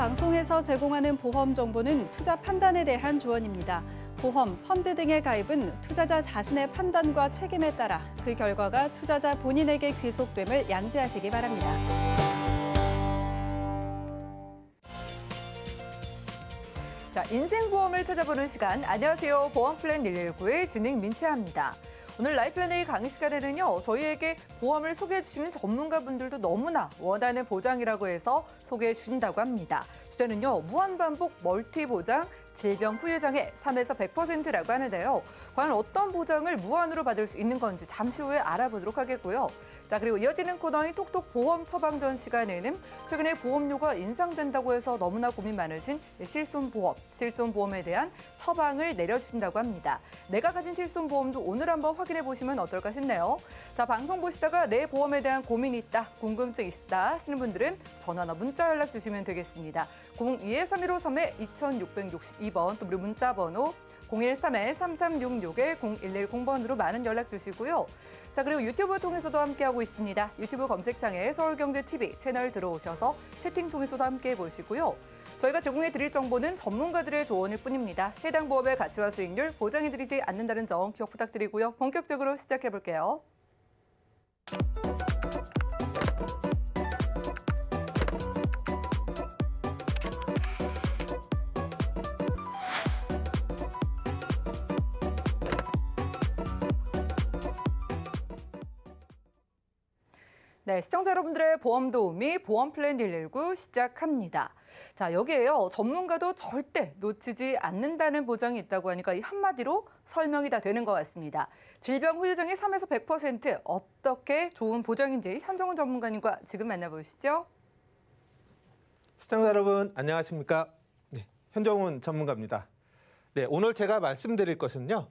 방송에서 제공하는 보험 정보는 투자 판단에 대한 조언입니다. 보험, 펀드 등의 가입은 투자자 자신의 판단과 책임에 따라 그 결과가 투자자 본인에게 귀속됨을 양지하시기 바랍니다. 자, 인생보험을 찾아보는 시간. 안녕하세요. 보험플랜 119의 진행 민채아입니다. 오늘 라이플랜A 강의 시간에는요, 저희에게 보험을 소개해 주시는 전문가분들도 너무나 원하는 보장이라고 해서 소개해 주신다고 합니다. 주제는요, 무한반복 멀티보장, 질병 후유장애 3에서 100%라고 하는데요. 과연 어떤 보장을 무한으로 받을 수 있는 건지 잠시 후에 알아보도록 하겠고요. 자, 그리고 이어지는 코너인 톡톡 보험 처방전 시간에는 최근에 보험료가 인상된다고 해서 너무나 고민 많으신 실손보험에 대한 처방을 내려주신다고 합니다. 내가 가진 실손보험도 오늘 한번 확인해 보시면 어떨까 싶네요. 자, 방송 보시다가 내 보험에 대한 고민이 있다, 궁금증 있다 하시는 분들은 전화나 문자 연락 주시면 되겠습니다. 02-3153-2662번 또 우리 문자 번호 013-3366-0110번으로 많은 연락 주시고요. 자, 그리고 유튜브 통해서도 함께하고 있습니다. 유튜브 검색창에 서울경제TV 채널 들어오셔서 채팅 통해서도 함께해 보시고요. 저희가 제공해 드릴 정보는 전문가들의 조언일 뿐입니다. 해당 보험의 가치와 수익률 보장해 드리지 않는다는 점 기억 부탁드리고요. 본격적으로 시작해 볼게요. 네, 시청자 여러분들의 보험 도우미 보험플랜 119 시작합니다. 자, 여기에요. 전문가도 절대 놓치지 않는다는 보장이 있다고 하니까 이 한마디로 설명이 다 되는 것 같습니다. 질병 후유장애 3에서 100% 어떻게 좋은 보장인지 현정훈 전문가님과 지금 만나보시죠. 시청자 여러분 안녕하십니까? 네, 현정훈 전문가입니다. 네, 오늘 제가 말씀드릴 것은요.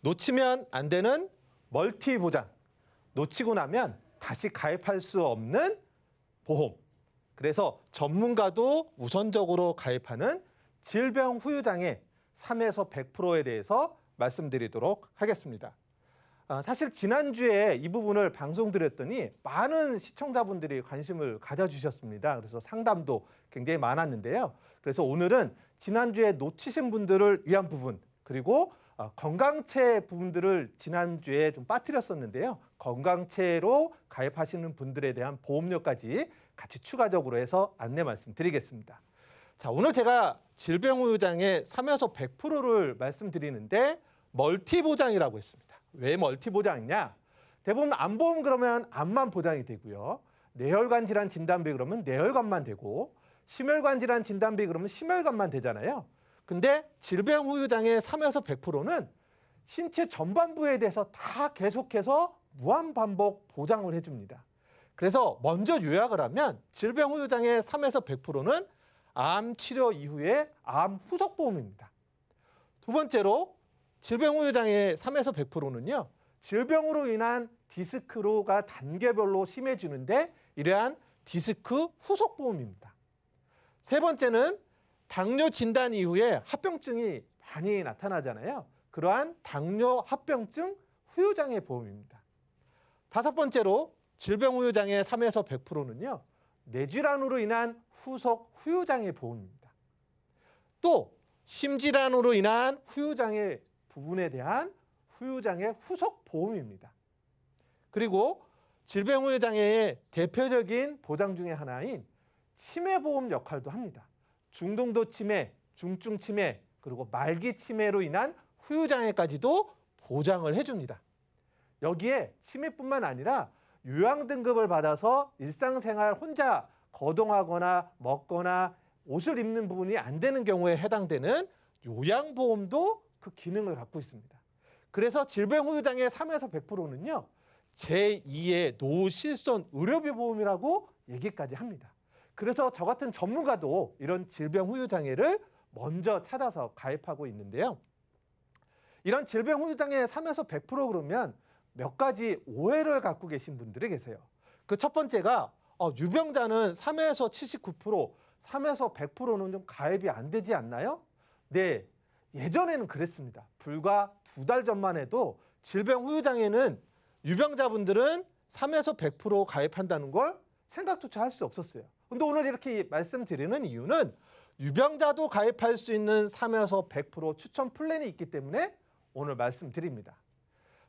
놓치면 안 되는 멀티 보장. 놓치고 나면 다시 가입할 수 없는 보험. 그래서 전문가도 우선적으로 가입하는 질병 후유장애 3에서 100%에 대해서 말씀드리도록 하겠습니다. 사실 지난주에 이 부분을 방송드렸더니 많은 시청자분들이 관심을 가져주셨습니다. 그래서 상담도 굉장히 많았는데요. 그래서 오늘은 지난주에 놓치신 분들을 위한 부분, 그리고 건강체 부분들을 지난주에 좀 빠뜨렸었는데요. 건강체로 가입하시는 분들에 대한 보험료까지 같이 추가적으로 해서 안내 말씀드리겠습니다. 자, 오늘 제가 질병 후유장애 3에서 100%를 말씀드리는데 멀티보장이라고 했습니다. 왜 멀티보장이냐? 대부분 암보험 그러면 암만 보장이 되고요. 뇌혈관 질환 진단비 그러면 뇌혈관만 되고, 심혈관 질환 진단비 그러면 심혈관만 되잖아요. 근데 질병 후유장애 3에서 100%는 신체 전반부에 대해서 다 계속해서 무한반복 보장을 해줍니다. 그래서 먼저 요약을 하면 질병 후유장애 3에서 100%는 암 치료 이후의 암 후속 보험입니다. 두 번째로 질병 후유장애 3에서 100%는요. 질병으로 인한 디스크가 단계별로 심해지는데 이러한 디스크 후속 보험입니다. 세 번째는 당뇨 진단 이후에 합병증이 많이 나타나잖아요. 그러한 당뇨 합병증 후유장애 보험입니다. 다섯 번째로 질병 후유장애 3에서 100%는요. 뇌질환으로 인한 후속 후유장애 보험입니다. 또 심질환으로 인한 후유장애 부분에 대한 후유장애 후속 보험입니다. 그리고 질병 후유장애의 대표적인 보장 중에 하나인 치매보험 역할도 합니다. 중등도 치매, 중증 치매, 그리고 말기 치매로 인한 후유장애까지도 보장을 해줍니다. 여기에 치매뿐만 아니라 요양 등급을 받아서 일상생활 혼자 거동하거나 먹거나 옷을 입는 부분이 안 되는 경우에 해당되는 요양보험도 그 기능을 갖고 있습니다. 그래서 질병 후유장애 3에서 100%는요. 제2의 노실손 의료비 보험이라고 얘기까지 합니다. 그래서 저 같은 전문가도 이런 질병 후유장애를 먼저 찾아서 가입하고 있는데요. 이런 질병 후유장애 3에서 100% 그러면 몇 가지 오해를 갖고 계신 분들이 계세요. 그 첫 번째가 유병자는 3에서 79%, 3에서 100%는 좀 가입이 안 되지 않나요? 네, 예전에는 그랬습니다. 불과 2달 전만 해도 질병 후유장애는 유병자분들은 3에서 100% 가입한다는 걸 생각조차 할 수 없었어요. 근데 오늘 이렇게 말씀드리는 이유는 유병자도 가입할 수 있는 3에서 100% 추천 플랜이 있기 때문에 오늘 말씀드립니다.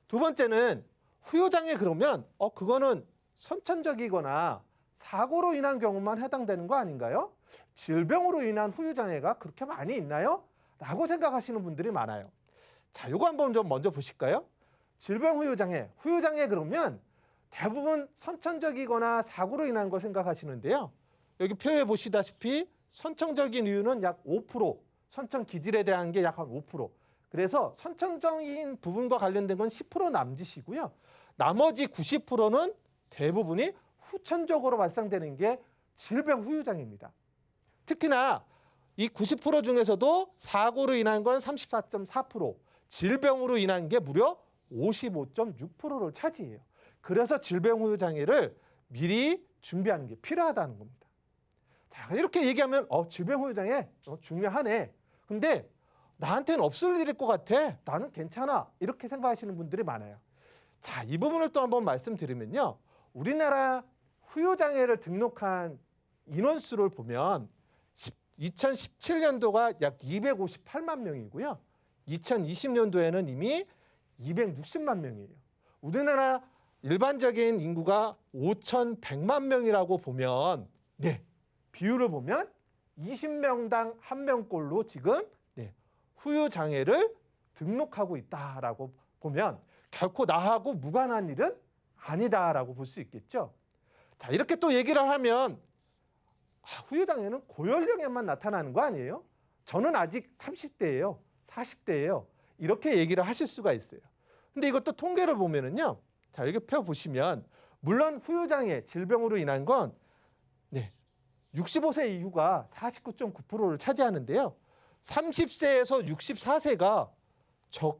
두 번째는 후유장애 그러면 그거는 선천적이거나 사고로 인한 경우만 해당되는 거 아닌가요? 질병으로 인한 후유장애가 그렇게 많이 있나요? 라고 생각하시는 분들이 많아요. 자, 요거 한번 좀 먼저 보실까요? 질병 후유장애, 후유장애 그러면 대부분 선천적이거나 사고로 인한 거 생각하시는데요. 여기 표에 보시다시피 선천적인 이유는 약 5%, 선천 기질에 대한 게 약 한 5%. 그래서 선천적인 부분과 관련된 건 10% 남짓이고요. 나머지 90%는 대부분이 후천적으로 발생되는 게 질병 후유장애입니다. 특히나 이 90% 중에서도 사고로 인한 건 34.4%, 질병으로 인한 게 무려 55.6%를 차지해요. 그래서 질병 후유장애를 미리 준비하는 게 필요하다는 겁니다. 자, 이렇게 얘기하면 질병 후유장애 중요하네. 근데 나한테는 없을 일일 것 같아. 나는 괜찮아. 이렇게 생각하시는 분들이 많아요. 자, 이 부분을 또 한번 말씀드리면요. 우리나라 후유장애를 등록한 인원수를 보면 2017년도가 약 258만 명이고요. 2020년도에는 이미 260만 명이에요. 우리나라 일반적인 인구가 5,100만 명이라고 보면 비율을 보면 20명당 1명꼴로 지금 후유장애를 등록하고 있다라고 보면 결코 나하고 무관한 일은 아니다라고 볼 수 있겠죠. 자, 이렇게 또 얘기를 하면 후유장애는 고연령에만 나타나는 거 아니에요? 저는 아직 30대예요. 40대예요. 이렇게 얘기를 하실 수가 있어요. 근데 이것도 통계를 보면은요. 자, 여기 표 보시면 물론 후유장애, 질병으로 인한 건 65세 이후가 49.9%를 차지하는데요. 30세에서 64세가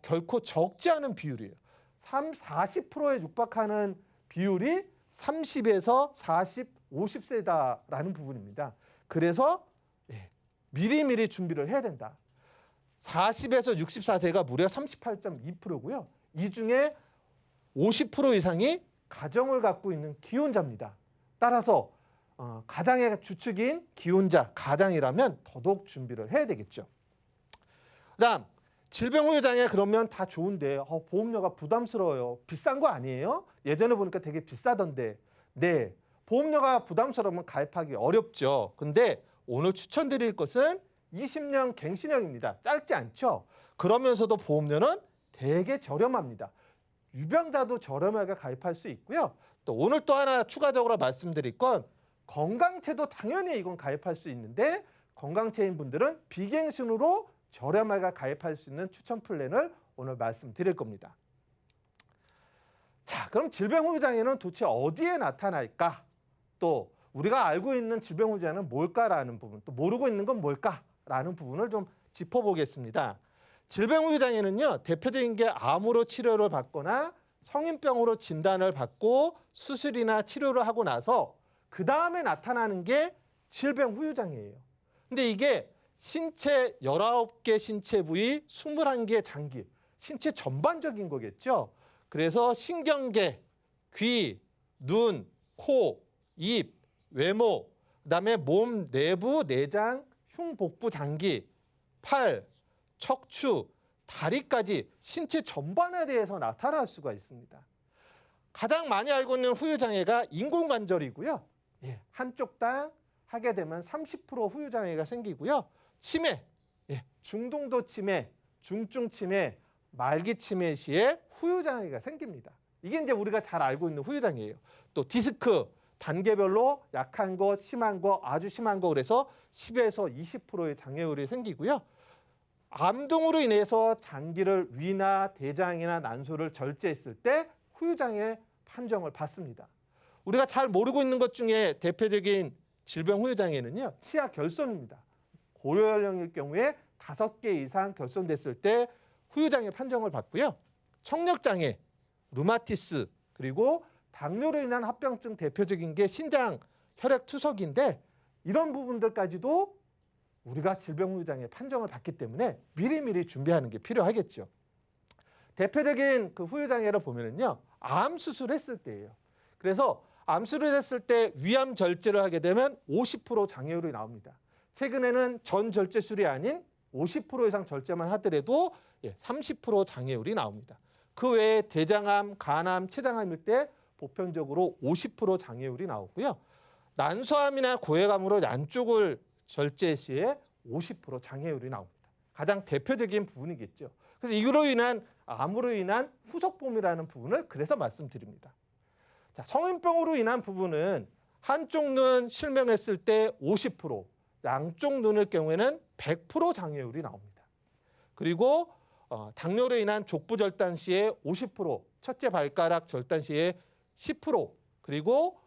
결코 적지 않은 비율이에요. 40%에 육박하는 비율이 30에서 40, 50세다라는 부분입니다. 그래서 미리미리 준비를 해야 된다. 40에서 64세가 무려 38.2%고요. 이 중에 50% 이상이 가정을 갖고 있는 기혼자입니다. 따라서 가장의 주축인 기혼자, 가장이라면 더더욱 준비를 해야 되겠죠. 그다음 질병 후유장애 그러면 다 좋은데 보험료가 부담스러워요. 비싼 거 아니에요? 예전에 보니까 되게 비싸던데. 네, 보험료가 부담스러우면 가입하기 어렵죠. 근데 오늘 추천드릴 것은 20년 갱신형입니다. 짧지 않죠? 그러면서도 보험료는 되게 저렴합니다. 유병자도 저렴하게 가입할 수 있고요. 또 오늘 또 하나 추가적으로 말씀드릴 건 건강체도 당연히 이건 가입할 수 있는데 건강체인 분들은 비갱신으로 저렴하게 가입할 수 있는 추천 플랜을 오늘 말씀드릴 겁니다. 자, 그럼 질병 후유장애는 도대체 어디에 나타날까? 또 우리가 알고 있는 질병 후유장애는 뭘까라는 부분, 또 모르고 있는 건 뭘까라는 부분을 좀 짚어보겠습니다. 질병 후유장애는요, 대표적인 게 암으로 치료를 받거나 성인병으로 진단을 받고 수술이나 치료를 하고 나서 그 다음에 나타나는 게 질병 후유장애예요. 근데 이게 신체 19개 신체 부위, 21개 장기, 신체 전반적인 거겠죠. 그래서 신경계, 귀, 눈, 코, 입, 외모, 그다음에 몸 내부 내장, 흉, 복부, 장기, 팔, 척추, 다리까지 신체 전반에 대해서 나타날 수가 있습니다. 가장 많이 알고 있는 후유장애가 인공관절이고요. 한쪽당 하게 되면 30% 후유장애가 생기고요. 치매, 중등도 치매, 중증 치매, 말기 치매 시에 후유장애가 생깁니다. 이게 이제 우리가 잘 알고 있는 후유장애예요. 또 디스크, 단계별로 약한 거, 심한 거, 아주 심한 거 그래서 10에서 20%의 장애율이 생기고요. 암 등으로 인해서 장기를 위나 대장이나 난소를 절제했을 때 후유장애 판정을 받습니다. 우리가 잘 모르고 있는 것 중에 대표적인 질병 후유장애는요. 치아 결손입니다. 고연령일 경우에 5개 이상 결손됐을 때 후유장애 판정을 받고요. 청력장애, 루마티스, 그리고 당뇨로 인한 합병증 대표적인 게 신장 혈액 투석인데 이런 부분들까지도 우리가 질병 후유장애 판정을 받기 때문에 미리미리 준비하는 게 필요하겠죠. 대표적인 그 후유장애를 보면은요. 암 수술했을 때예요. 그래서 암수를 했을 때 위암 절제를 하게 되면 50% 장애율이 나옵니다. 최근에는 전 절제술이 아닌 50% 이상 절제만 하더라도 30% 장애율이 나옵니다. 그 외에 대장암, 간암, 췌장암일 때 보편적으로 50% 장애율이 나오고요. 난소암이나 고해감으로 양쪽을 절제 시에 50% 장애율이 나옵니다. 가장 대표적인 부분이겠죠. 그래서 이로 인한 암으로 인한 후속봄이라는 부분을 그래서 말씀드립니다. 자, 성인병으로 인한 부분은 한쪽 눈 실명했을 때 50%, 양쪽 눈의 경우에는 100% 장애율이 나옵니다. 그리고 당뇨로 인한 족부 절단 시에 50%, 첫째 발가락 절단 시에 10%, 그리고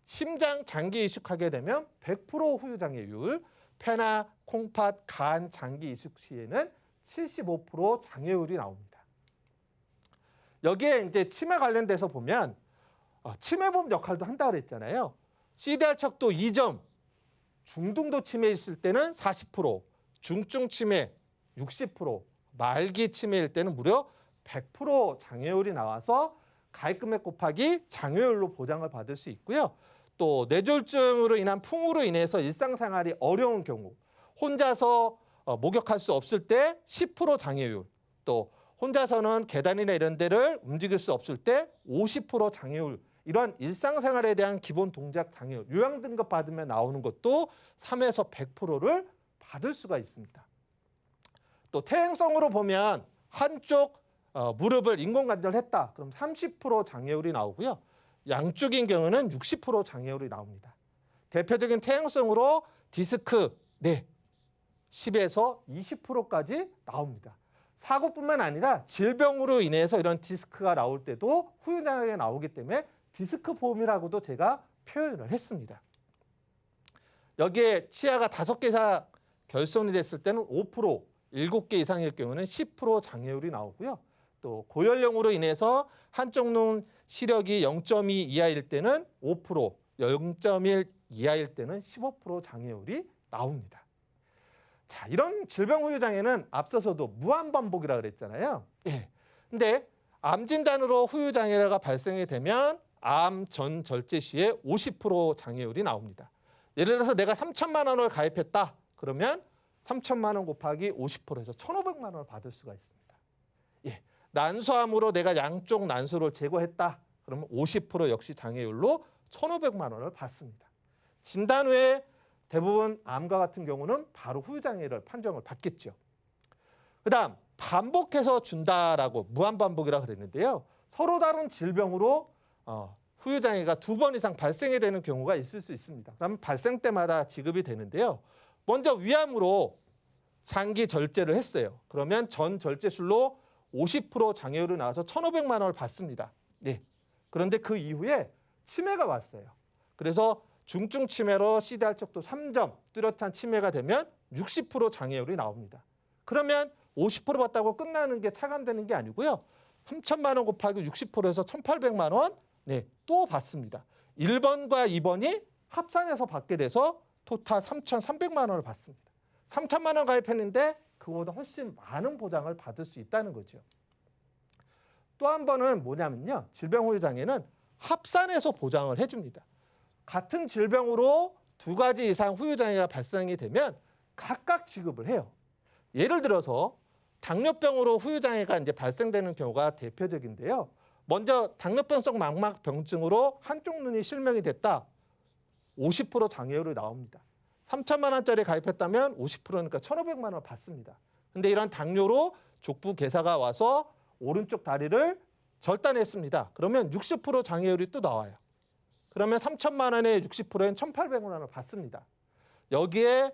심장 장기 이식하게 되면 100% 후유 장애율, 폐나 콩팥, 간 장기 이식 시에는 75% 장애율이 나옵니다. 여기에 이제 치매 관련돼서 보면 치매보험 역할도 한다 그랬잖아요. CDR 척도 2점, 중등도 치매 있을 때는 40%, 중증 치매 60%, 말기 치매일 때는 무려 100% 장애율이 나와서 가입금액 곱하기 장애율로 보장을 받을 수 있고요. 또 뇌졸중으로 인한 풍으로 인해서 일상생활이 어려운 경우, 혼자서 목욕할 수 없을 때 10% 장애율, 또 혼자서는 계단이나 이런 데를 움직일 수 없을 때 50% 장애율, 이런 일상생활에 대한 기본 동작 장애율, 요양 등급 받으면 나오는 것도 3에서 100%를 받을 수가 있습니다. 또 퇴행성으로 보면 한쪽 무릎을 인공관절했다. 그럼 30% 장애율이 나오고요. 양쪽인 경우는 60% 장애율이 나옵니다. 대표적인 퇴행성으로 디스크 10에서 20%까지 나옵니다. 사고뿐만 아니라 질병으로 인해서 이런 디스크가 나올 때도 후유장애가 나오기 때문에 디스크 보험이라고도 제가 표현을 했습니다. 여기에 치아가 5개 이상 결손이 됐을 때는 5%, 7개 이상일 경우는 10% 장애율이 나오고요. 또 고연령으로 인해서 한쪽 눈 시력이 0.2 이하일 때는 5%, 0.1 이하일 때는 15% 장애율이 나옵니다. 자, 이런 질병 후유 장애는 앞서서도 무한 반복이라 그랬잖아요. 근데 암 진단으로 후유 장애가 발생이 되면 암 전 절제 시에 50% 장애율이 나옵니다. 예를 들어서 내가 3천만 원을 가입했다. 그러면 3천만 원 곱하기 50%에서 1,500만 원을 받을 수가 있습니다. 난소암으로 내가 양쪽 난소를 제거했다. 그러면 50% 역시 장애율로 1,500만 원을 받습니다. 진단 후에 대부분 암과 같은 경우는 바로 후유장애를 판정을 받겠죠. 그다음 반복해서 준다라고 무한반복이라고 그랬는데요. 서로 다른 질병으로 후유장애가 2번 이상 발생이 되는 경우가 있을 수 있습니다. 그러면 발생 때마다 지급이 되는데요. 먼저 위암으로 장기 절제를 했어요. 그러면 전 절제술로 50% 장애율이 나와서 1,500만 원을 받습니다. 그런데 그 이후에 치매가 왔어요. 그래서 중증 치매로 CDR 척도 3점 뚜렷한 치매가 되면 60% 장애율이 나옵니다. 그러면 50% 받다고 끝나는 게 차감되는 게 아니고요. 3천만 원 곱하기 60%에서 1,800만 원 또 받습니다. 1번과 2번이 합산해서 받게 돼서 토탈 3,300만 원을 받습니다. 3천만 원 가입했는데 그보다 훨씬 많은 보장을 받을 수 있다는 거죠. 또 한 번은 뭐냐면요. 질병 후유 장애는 합산해서 보장을 해줍니다. 같은 질병으로 2가지 이상 후유 장애가 발생이 되면 각각 지급을 해요. 예를 들어서 당뇨병으로 후유 장애가 이제 발생되는 경우가 대표적인데요. 먼저 당뇨병성 망막병증으로 한쪽 눈이 실명이 됐다. 50% 장애율이 나옵니다. 3천만 원짜리 가입했다면 50%니까 1,500만 원을 받습니다. 근데 이런 당뇨로 족부 괴사가 와서 오른쪽 다리를 절단했습니다. 그러면 60% 장애율이 또 나와요. 그러면 3천만 원에 60%엔 1,800만 원을 받습니다. 여기에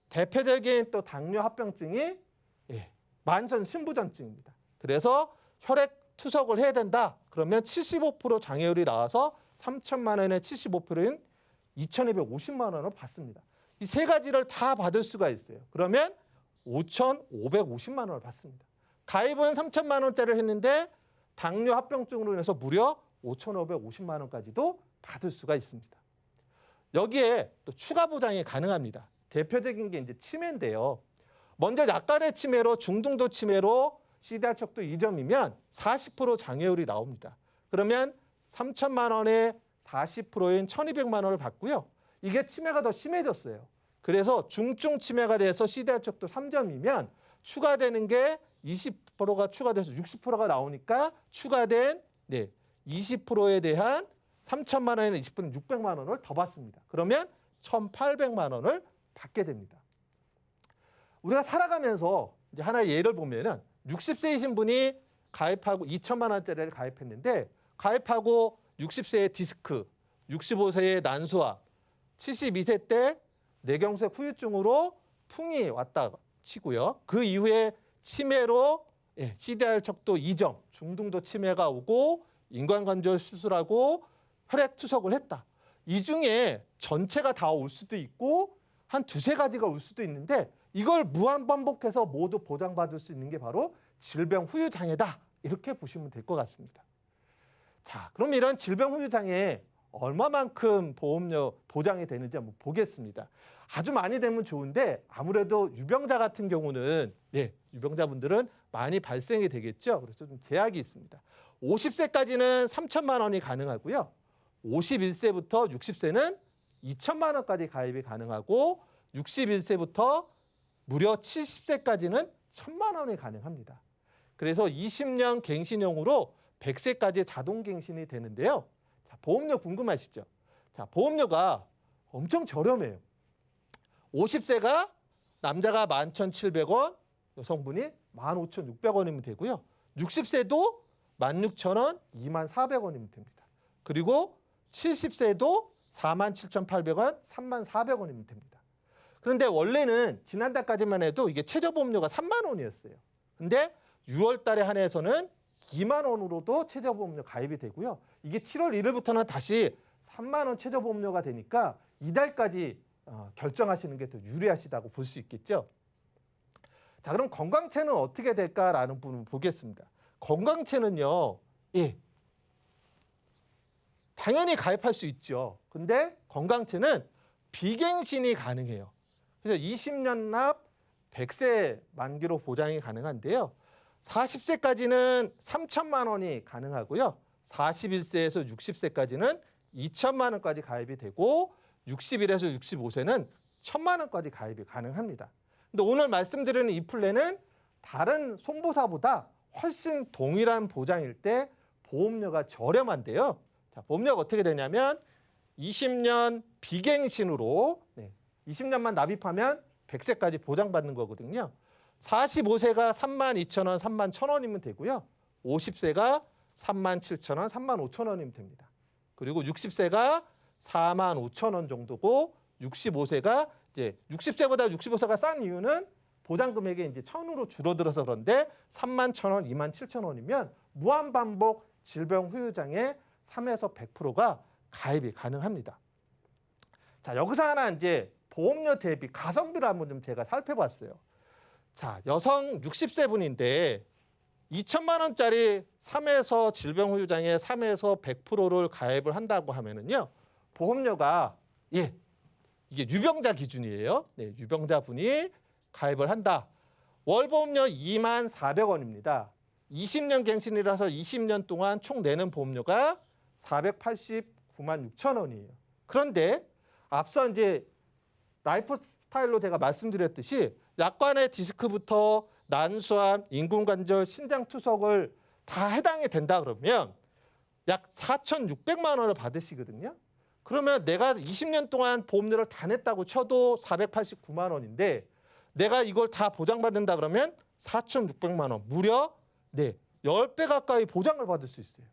대표적인 또 당뇨 합병증이 만성 신부전증입니다. 그래서 혈액 투석을 해야 된다. 그러면 75% 장애율이 나와서 3천만 원에 75%인 2,250만 원을 받습니다. 이 세 가지를 다 받을 수가 있어요. 그러면 5,550만 원을 받습니다. 가입은 3천만 원짜리를 했는데 당뇨 합병증으로 인해서 무려 5,550만 원까지도 받을 수가 있습니다. 여기에 또 추가 보장이 가능합니다. 대표적인 게 이제 치매인데요. 먼저 약간의 치매로 중등도 치매로 CDR 척도 2점이면 40% 장애율이 나옵니다. 그러면 3천만 원에 40%인 1,200만 원을 받고요. 이게 치매가 더 심해졌어요. 그래서 중증 치매가 돼서 CDR 척도 3점이면 추가되는 게 20%가 추가돼서 60%가 나오니까 추가된 20%에 대한 3천만 원에는 20%는 600만 원을 더 받습니다. 그러면 1,800만 원을 받게 됩니다. 우리가 살아가면서 이제 하나의 예를 보면은 60세이신 분이 가입하고 2천만 원짜리를 가입했는데 가입하고 60세의 디스크, 65세의 난소암, 72세 때 뇌경색 후유증으로 풍이 왔다 치고요. 그 이후에 치매로 CDR 척도 2점, 중등도 치매가 오고 인관관절 수술하고 혈액 투석을 했다. 이 중에 전체가 다 올 수도 있고 한 두세 가지가 올 수도 있는데 이걸 무한 반복해서 모두 보장받을 수 있는 게 바로 질병 후유 장애다. 이렇게 보시면 될 것 같습니다. 자, 그럼 이런 질병 후유 장애 얼마만큼 보험료 보장이 되는지 한번 보겠습니다. 아주 많이 되면 좋은데 아무래도 유병자 같은 경우는 유병자분들은 많이 발생이 되겠죠. 그래서 좀 제약이 있습니다. 50세까지는 3천만 원이 가능하고요. 51세부터 60세는 2천만 원까지 가입이 가능하고 61세부터 무려 70세까지는 1,000만 원이 가능합니다. 그래서 20년 갱신형으로 100세까지 자동 갱신이 되는데요. 자, 보험료 궁금하시죠? 자, 보험료가 엄청 저렴해요. 50세가 남자가 11,700원, 여성분이 15,600원이면 되고요. 60세도 16,000원, 24,400원이면 됩니다. 그리고 70세도 47,800원, 34,400원이면 됩니다. 그런데 원래는 지난달까지만 해도 이게 최저보험료가 3만 원이었어요. 근데 6월 달에 한해서는 2만 원으로도 최저보험료 가입이 되고요. 이게 7월 1일부터는 다시 3만 원 최저보험료가 되니까 이달까지 결정하시는 게 더 유리하시다고 볼 수 있겠죠. 자, 그럼 건강체는 어떻게 될까라는 부분을 보겠습니다. 건강체는요, 당연히 가입할 수 있죠. 근데 건강체는 비갱신이 가능해요. 그래서 20년 납 100세 만기로 보장이 가능한데요. 40세까지는 3천만 원이 가능하고요. 41세에서 60세까지는 2천만 원까지 가입이 되고 60일에서 65세는 1,000만 원까지 가입이 가능합니다. 근데 오늘 말씀드리는 이 플랜은 다른 손보사보다 훨씬 동일한 보장일 때 보험료가 저렴한데요. 자, 보험료가 어떻게 되냐면 20년 비갱신으로 20년만 납입하면 100세까지 보장받는 거거든요. 45세가 32,000원, 31,000원이면 되고요. 50세가 37,000원, 35,000원이면 됩니다. 그리고 60세가 45,000원 정도고 65세가 이제 60세보다 65세가 싼 이유는 보장 금액이 이제 1,000으로 줄어들어서 그런데 31,000원, 27,000원이면 무한 반복 질병 후유 장애 3에서 100%가 가입이 가능합니다. 자, 여기서 하나 이제 보험료 대비 가성비를 한번 좀 제가 살펴봤어요. 자, 여성 60세 분인데 2천만 원짜리 3에서 질병 후유 장애 3에서 100%를 가입을 한다고 하면은요. 보험료가 이게 유병자 기준이에요. 유병자 분이 가입을 한다. 월 보험료 24,400원입니다. 20년 갱신이라서 20년 동안 총 내는 보험료가 4,896,600원이에요. 그런데 앞서 이제 라이프 스타일로 제가 말씀드렸듯이 약관의 디스크부터 난소암, 인공관절, 신장 투석을 다 해당이 된다 그러면 약 4,600만 원을 받으시거든요. 그러면 내가 20년 동안 보험료를 다 냈다고 쳐도 489만 원인데 내가 이걸 다 보장받는다 그러면 4,600만 원, 무려 10배 가까이 보장을 받을 수 있어요.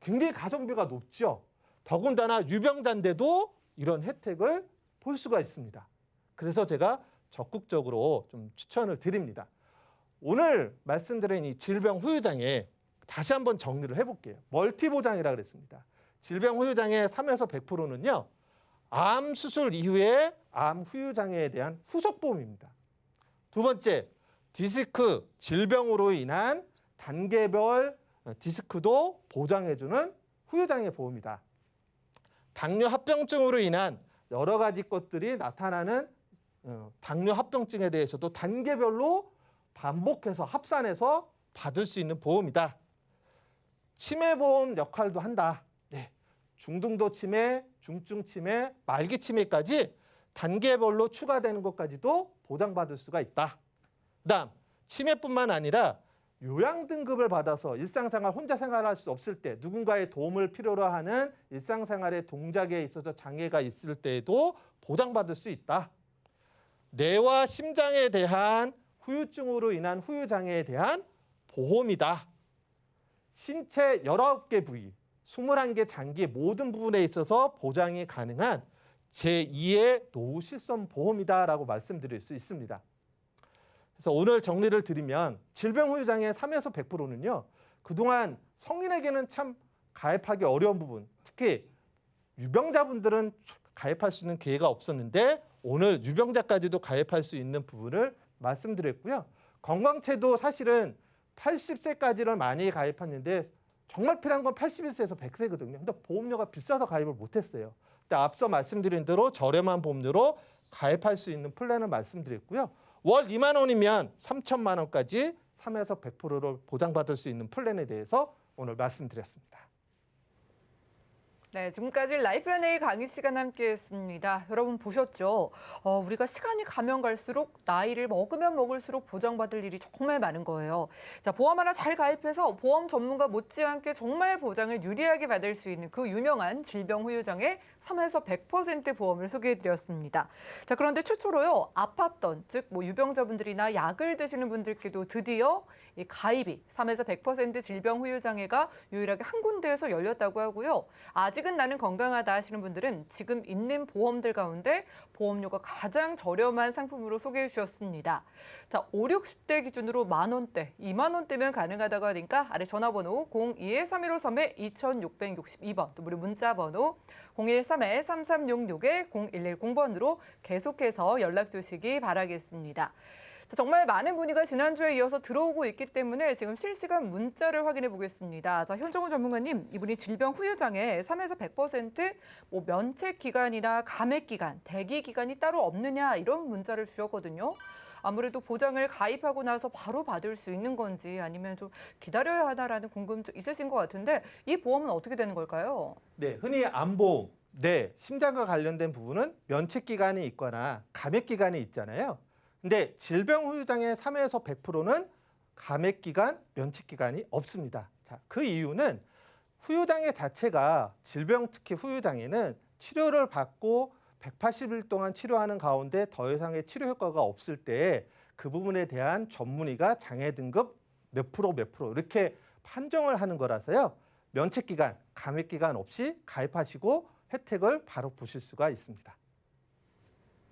굉장히 가성비가 높죠. 더군다나 유병자인데도 이런 혜택을 볼 수가 있습니다. 그래서 제가 적극적으로 좀 추천을 드립니다. 오늘 말씀드린 이 질병 후유장애 다시 한번 정리를 해볼게요. 멀티보장이라고 그랬습니다. 질병 후유장애 3에서 100%는요. 암 수술 이후에 암 후유장애에 대한 후속보험입니다. 두 번째, 디스크 질병으로 인한 단계별 디스크도 보장해주는 후유장애 보험이다. 당뇨 합병증으로 인한 여러 가지 것들이 나타나는 당뇨 합병증에 대해서도 단계별로 반복해서 합산해서 받을 수 있는 보험이다. 치매보험 역할도 한다. 중등도 치매, 중증 치매, 말기 치매까지 단계별로 추가되는 것까지도 보장받을 수가 있다. 그다음 치매뿐만 아니라 요양 등급을 받아서 일상생활 혼자 생활할 수 없을 때 누군가의 도움을 필요로 하는 일상생활의 동작에 있어서 장애가 있을 때에도 보장받을 수 있다. 뇌와 심장에 대한 후유증으로 인한 후유장애에 대한 보험이다. 신체 19개 부위, 21개 장기 모든 부분에 있어서 보장이 가능한 제2의 노후실손보험이다라고 말씀드릴 수 있습니다. 그래서 오늘 정리를 드리면 질병 후유장애 3에서 100%는요. 그동안 성인에게는 참 가입하기 어려운 부분, 특히 유병자분들은 가입할 수 있는 기회가 없었는데 오늘 유병자까지도 가입할 수 있는 부분을 말씀드렸고요. 건강체도 사실은 80세까지는 많이 가입했는데 정말 필요한 건 81세에서 100세거든요. 근데 보험료가 비싸서 가입을 못했어요. 근데 앞서 말씀드린 대로 저렴한 보험료로 가입할 수 있는 플랜을 말씀드렸고요. 월 2만 원이면 3천만 원까지 3에서 100%를 보장받을 수 있는 플랜에 대해서 오늘 말씀드렸습니다. 네, 지금까지 라이프앤A 강의 시간 함께했습니다. 여러분 보셨죠? 우리가 시간이 가면 갈수록 나이를 먹으면 먹을수록 보장받을 일이 정말 많은 거예요. 자, 보험 하나 잘 가입해서 보험 전문가 못지않게 정말 보장을 유리하게 받을 수 있는 그 유명한 질병 후유장애 3에서 100% 보험을 소개해드렸습니다. 자, 그런데 최초로요, 아팠던, 즉 유병자분들이나 약을 드시는 분들께도 드디어 이 가입이 3에서 100% 질병 후유장애가 유일하게 한 군데에서 열렸다고 하고요. 아직은 나는 건강하다 하시는 분들은 지금 있는 보험들 가운데 보험료가 가장 저렴한 상품으로 소개해 주셨습니다. 자, 5, 60대 기준으로 만 원대, 2만 원대면 가능하다고 하니까 아래 전화번호 02-3153-2662번, 또 무료 문자번호 013-3366-0110번으로 계속해서 연락 주시기 바라겠습니다. 정말 많은 문의가 지난주에 이어서 들어오고 있기 때문에 지금 실시간 문자를 확인해 보겠습니다. 자, 현정우 전문가님, 이분이 질병 후유장애 3에서 100% 면책 기간이나 감액 기간, 대기 기간이 따로 없느냐 이런 문자를 주셨거든요. 아무래도 보장을 가입하고 나서 바로 받을 수 있는 건지 아니면 좀 기다려야 하나라는 궁금증 있으신 것 같은데 이 보험은 어떻게 되는 걸까요? 네, 흔히 암보험, 네, 심장과 관련된 부분은 면책 기간이 있거나 감액 기간이 있잖아요. 근데 질병 후유장애 3에서 100%는 감액 기간, 면책 기간이 없습니다. 자, 그 이유는 후유장애 자체가 질병 특히 후유장애는 치료를 받고 180일 동안 치료하는 가운데 더 이상의 치료 효과가 없을 때 그 부분에 대한 전문의가 장애 등급 몇 프로 이렇게 판정을 하는 거라서요. 면책 기간, 감액 기간 없이 가입하시고 혜택을 바로 보실 수가 있습니다.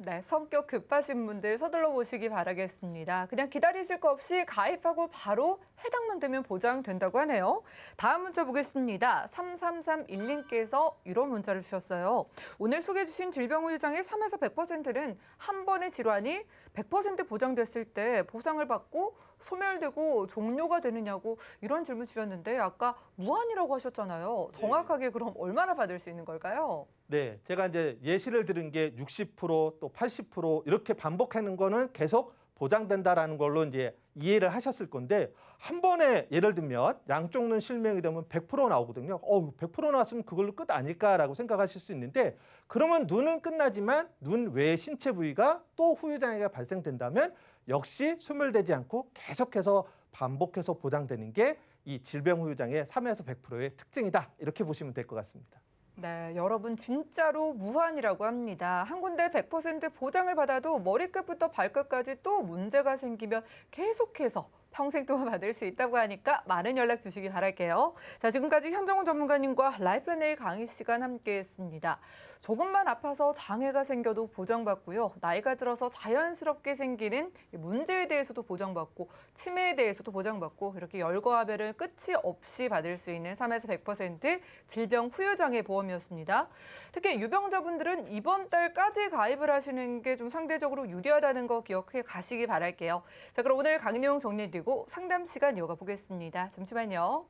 네, 성격 급하신 분들 서둘러 보시기 바라겠습니다. 그냥 기다리실 거 없이 가입하고 바로 해당만 되면 보장된다고 하네요. 다음 문자 보겠습니다. 3331님께서 이런 문자를 주셨어요. 오늘 소개해 주신 질병 후유장애 3에서 100%는 한 번의 질환이 100% 보장됐을 때 보상을 받고 소멸되고 종료가 되느냐고 이런 질문 주셨는데 아까 무한이라고 하셨잖아요. 정확하게 그럼 얼마나 받을 수 있는 걸까요? 네, 제가 이제 예시를 들은 게 60%또 80% 이렇게 반복하는 거는 계속 보장된다라는 걸로 이제 이해를 하셨을 건데 한 번에 예를 들면 양쪽 눈 실명이 되면 100% 나오거든요. 100% 나왔으면 그걸로 끝 아닐까라고 생각하실 수 있는데 그러면 눈은 끝나지만 눈 외의 신체 부위가 또 후유장애가 발생된다면 역시 소멸되지 않고 계속해서 반복해서 보장되는 게 이 질병 후유장애 3에서 100%의 특징이다. 이렇게 보시면 될 것 같습니다. 네, 여러분 진짜로 무한이라고 합니다. 한 군데 100% 보장을 받아도 머리끝부터 발끝까지 또 문제가 생기면 계속해서 평생 동안 받을 수 있다고 하니까 많은 연락 주시기 바랄게요. 자, 지금까지 현정훈 전문가님과 라이프앤A 강의 시간 함께했습니다. 조금만 아파서 장애가 생겨도 보장받고요. 나이가 들어서 자연스럽게 생기는 문제에 대해서도 보장받고 치매에 대해서도 보장받고 이렇게 열거하별은 끝이 없이 받을 수 있는 3에서 100% 질병 후유장애 보험이었습니다. 특히 유병자분들은 이번 달까지 가입을 하시는 게 좀 상대적으로 유리하다는 거 기억해 가시기 바랄게요. 자, 그럼 오늘 강의 내용 정리해드리고 상담 시간 이어가 보겠습니다. 잠시만요.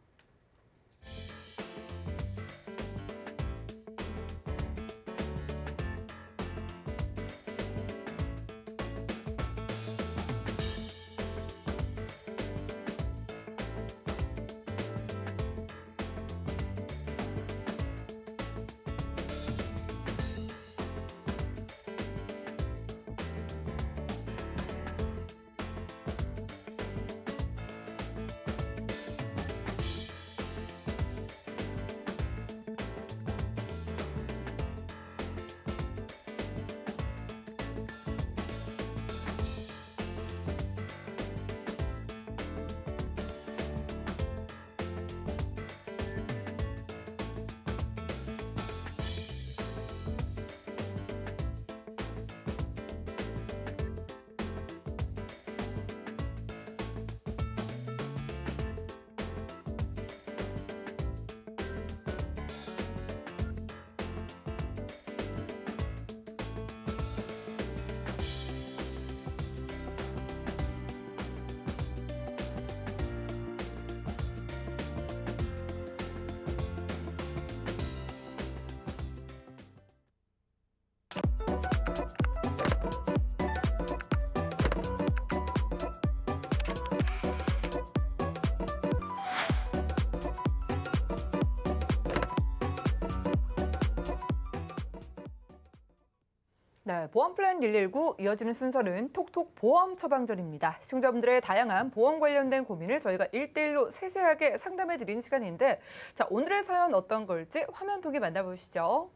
네, 보험 플랜 119 이어지는 순서는 톡톡 보험 처방전입니다. 시청자분들의 다양한 보험 관련된 고민을 저희가 1대1로 세세하게 상담해 드리는 시간인데 자, 오늘의 사연 어떤 걸지 화면 통해 만나보시죠.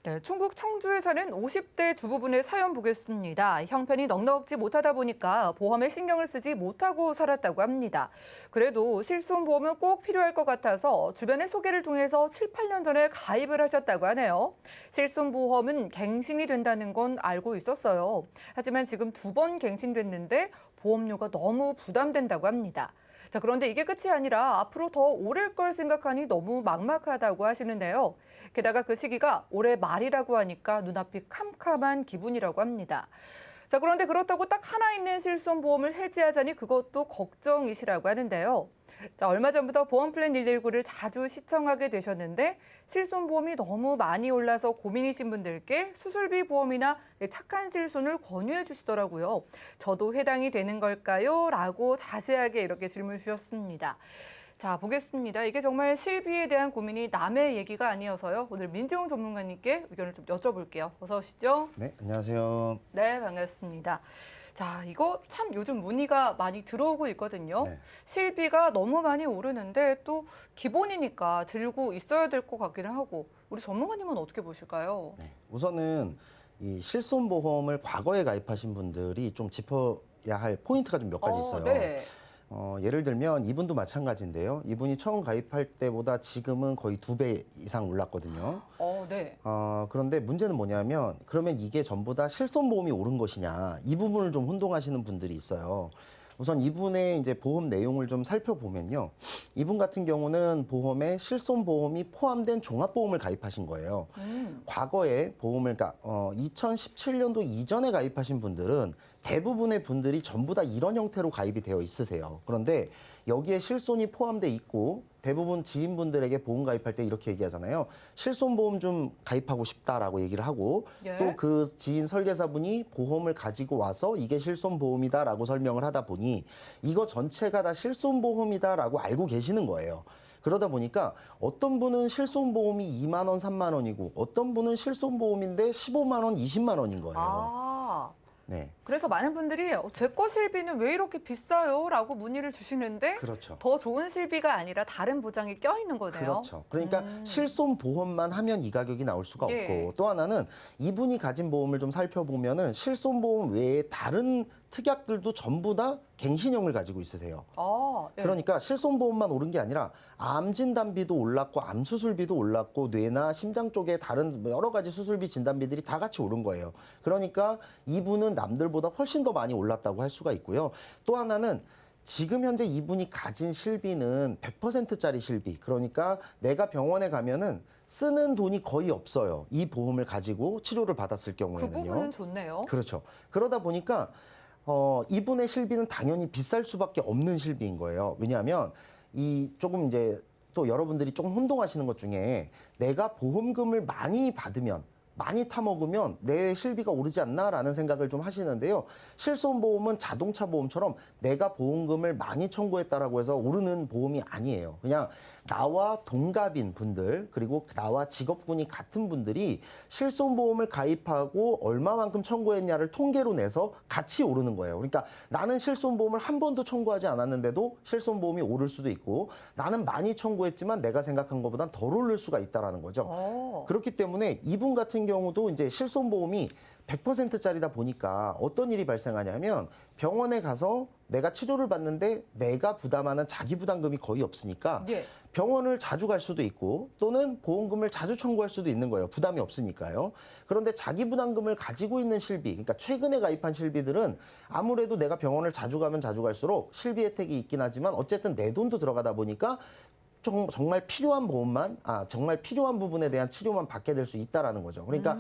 네, 충북 청주에 사는 50대 주부분의 사연 보겠습니다. 형편이 넉넉지 못하다 보니까 보험에 신경을 쓰지 못하고 살았다고 합니다. 그래도 실손보험은 꼭 필요할 것 같아서 주변의 소개를 통해서 7, 8년 전에 가입을 하셨다고 하네요. 실손보험은 갱신이 된다는 건 알고 있었어요. 하지만 지금 2번 갱신됐는데 보험료가 너무 부담된다고 합니다. 자, 그런데 이게 끝이 아니라 앞으로 더 오를 걸 생각하니 너무 막막하다고 하시는데요. 게다가 그 시기가 올해 말이라고 하니까 눈앞이 캄캄한 기분이라고 합니다. 자, 그런데 그렇다고 딱 하나 있는 실손보험을 해지하자니 그것도 걱정이시라고 하는데요. 자, 얼마 전부터 보험 플랜 119를 자주 시청하게 되셨는데 실손보험이 너무 많이 올라서 고민이신 분들께 수술비 보험이나 착한 실손을 권유해 주시더라고요. 저도 해당이 되는 걸까요? 라고 자세하게 이렇게 질문 주셨습니다. 자, 보겠습니다. 이게 정말 실비에 대한 고민이 남의 얘기가 아니어서요. 오늘 민지용 전문가님께 의견을 좀 여쭤볼게요. 어서 오시죠. 네, 안녕하세요. 네, 반갑습니다. 자, 이거 참 요즘 문의가 많이 들어오고 있거든요. 네. 실비가 너무 많이 오르는데 또 기본이니까 들고 있어야 될 것 같기는 하고 우리 전문가님은 어떻게 보실까요? 네. 우선은 이 실손보험을 과거에 가입하신 분들이 좀 짚어야 할 포인트가 좀 몇 가지 있어요. 네. 예를 들면 이분도 마찬가지인데요. 이분이 처음 가입할 때보다 지금은 거의 2배 이상 올랐거든요. 네. 그런데 문제는 뭐냐면 그러면 이게 전부 다 실손보험이 오른 것이냐 이 부분을 좀 혼동하시는 분들이 있어요. 우선 이분의 이제 보험 내용을 좀 살펴보면요. 이분 같은 경우는 보험에 실손보험이 포함된 종합보험을 가입하신 거예요. 과거에 보험을, 2017년도 이전에 가입하신 분들은 대부분의 분들이 전부 다 이런 형태로 가입이 되어 있으세요. 그런데 여기에 실손이 포함돼 있고 대부분 지인분들에게 보험 가입할 때 이렇게 얘기하잖아요. 실손보험 좀 가입하고 싶다라고 얘기를 하고 예. 또 그 지인 설계사분이 보험을 가지고 와서 이게 실손보험이다라고 설명을 하다 보니 이거 전체가 다 실손보험이다라고 알고 계시는 거예요. 그러다 보니까 어떤 분은 실손보험이 2만 원, 3만 원이고 어떤 분은 실손보험인데 15만 원, 20만 원인 거예요. 네. 그래서 많은 분들이 제 거 실비는 왜 이렇게 비싸요? 라고 문의를 주시는데 그렇죠. 더 좋은 실비가 아니라 다른 보장이 껴있는 거네요. 그렇죠. 그러니까 실손보험만 하면 이 가격이 나올 수가 예. 없고 또 하나는 이분이 가진 보험을 좀 살펴보면은 실손보험 외에 다른 특약들도 전부 다 갱신형을 가지고 있으세요. 예. 그러니까 실손보험만 오른 게 아니라 암 진단비도 올랐고 암 수술비도 올랐고 뇌나 심장 쪽에 다른 여러 가지 수술비 진단비들이 다 같이 오른 거예요. 그러니까 이분은 남들보다 훨씬 더 많이 올랐다고 할 수가 있고요. 또 하나는 지금 현재 이분이 가진 실비는 100%짜리 실비. 그러니까 내가 병원에 가면은 쓰는 돈이 거의 없어요. 이 보험을 가지고 치료를 받았을 그 경우에는요. 부분은 좋네요. 그렇죠. 그러다 보니까 이분의 실비는 당연히 비쌀 수밖에 없는 실비인 거예요. 왜냐하면 이 조금 이제 또 여러분들이 조금 혼동하시는 것 중에 내가 보험금을 많이 받으면 많이 타먹으면 내 실비가 오르지 않나라는 생각을 좀 하시는데요. 실손보험은 자동차 보험처럼 내가 보험금을 많이 청구했다라고 해서 오르는 보험이 아니에요. 그냥 나와 동갑인 분들 그리고 나와 직업군이 같은 분들이 실손보험을 가입하고 얼마만큼 청구했냐를 통계로 내서 같이 오르는 거예요. 그러니까 나는 실손보험을 한 번도 청구하지 않았는데도 실손보험이 오를 수도 있고 나는 많이 청구했지만 내가 생각한 것보단 덜 오를 수가 있다는 거죠. 그렇기 때문에 이분 같은 경우도 이제 실손보험이 100%짜리다 보니까 어떤 일이 발생하냐면 병원에 가서 내가 치료를 받는데 내가 부담하는 자기 부담금이 거의 없으니까 예. 병원을 자주 갈 수도 있고 또는 보험금을 자주 청구할 수도 있는 거예요. 부담이 없으니까요. 그런데 자기 부담금을 가지고 있는 실비, 그러니까 최근에 가입한 실비들은 아무래도 내가 병원을 자주 가면 자주 갈수록 실비 혜택이 있긴 하지만 어쨌든 내 돈도 들어가다 보니까 정말 필요한 보험만, 정말 필요한 부분에 대한 치료만 받게 될 수 있다라는 거죠. 그러니까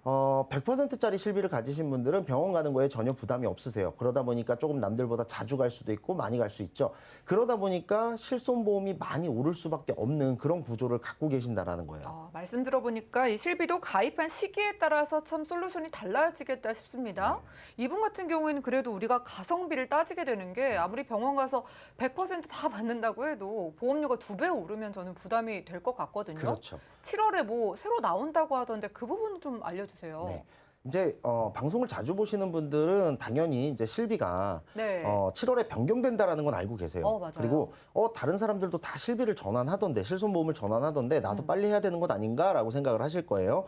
100%짜리 실비를 가지신 분들은 병원 가는 거에 전혀 부담이 없으세요. 그러다 보니까 조금 남들보다 자주 갈 수도 있고 많이 갈 수 있죠. 그러다 보니까 실손보험이 많이 오를 수밖에 없는 그런 구조를 갖고 계신다라는 거예요. 말씀 들어보니까 이 실비도 가입한 시기에 따라서 참 솔루션이 달라지겠다 싶습니다. 이분 같은 경우에는 그래도 우리가 가성비를 따지게 되는 게 아무리 병원 가서 100%다 받는다고 해도 보험료가 2배 오르면 저는 부담이 될 것 같거든요. 그렇죠. 7월에 뭐 새로 나온다고 하던데 그 부분 좀 알려주세요. 네. 이제 방송을 자주 보시는 분들은 당연히 이제 실비가 네. 7월에 변경된다라는 건 알고 계세요. 맞아요. 그리고 다른 사람들도 다 실비를 전환하던데 실손보험을 전환하던데 나도 빨리 해야 되는 것 아닌가라고 생각을 하실 거예요.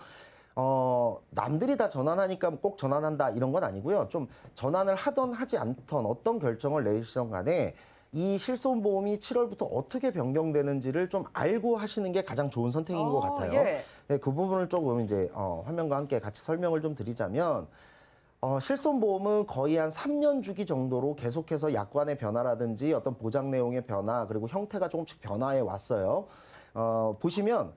남들이 다 전환하니까 꼭 전환한다 이런 건 아니고요. 좀 전환을 하던 하지 않던 어떤 결정을 내시던 간에 이 실손보험이 7월부터 어떻게 변경되는지를 좀 알고 하시는 게 가장 좋은 선택인 것 같아요. 예. 네, 그 부분을 조금 이제 화면과 함께 같이 설명을 좀 드리자면 실손보험은 거의 한 3년 주기 정도로 계속해서 약관의 변화라든지 어떤 보장 내용의 변화 그리고 형태가 조금씩 변화해 왔어요. 보시면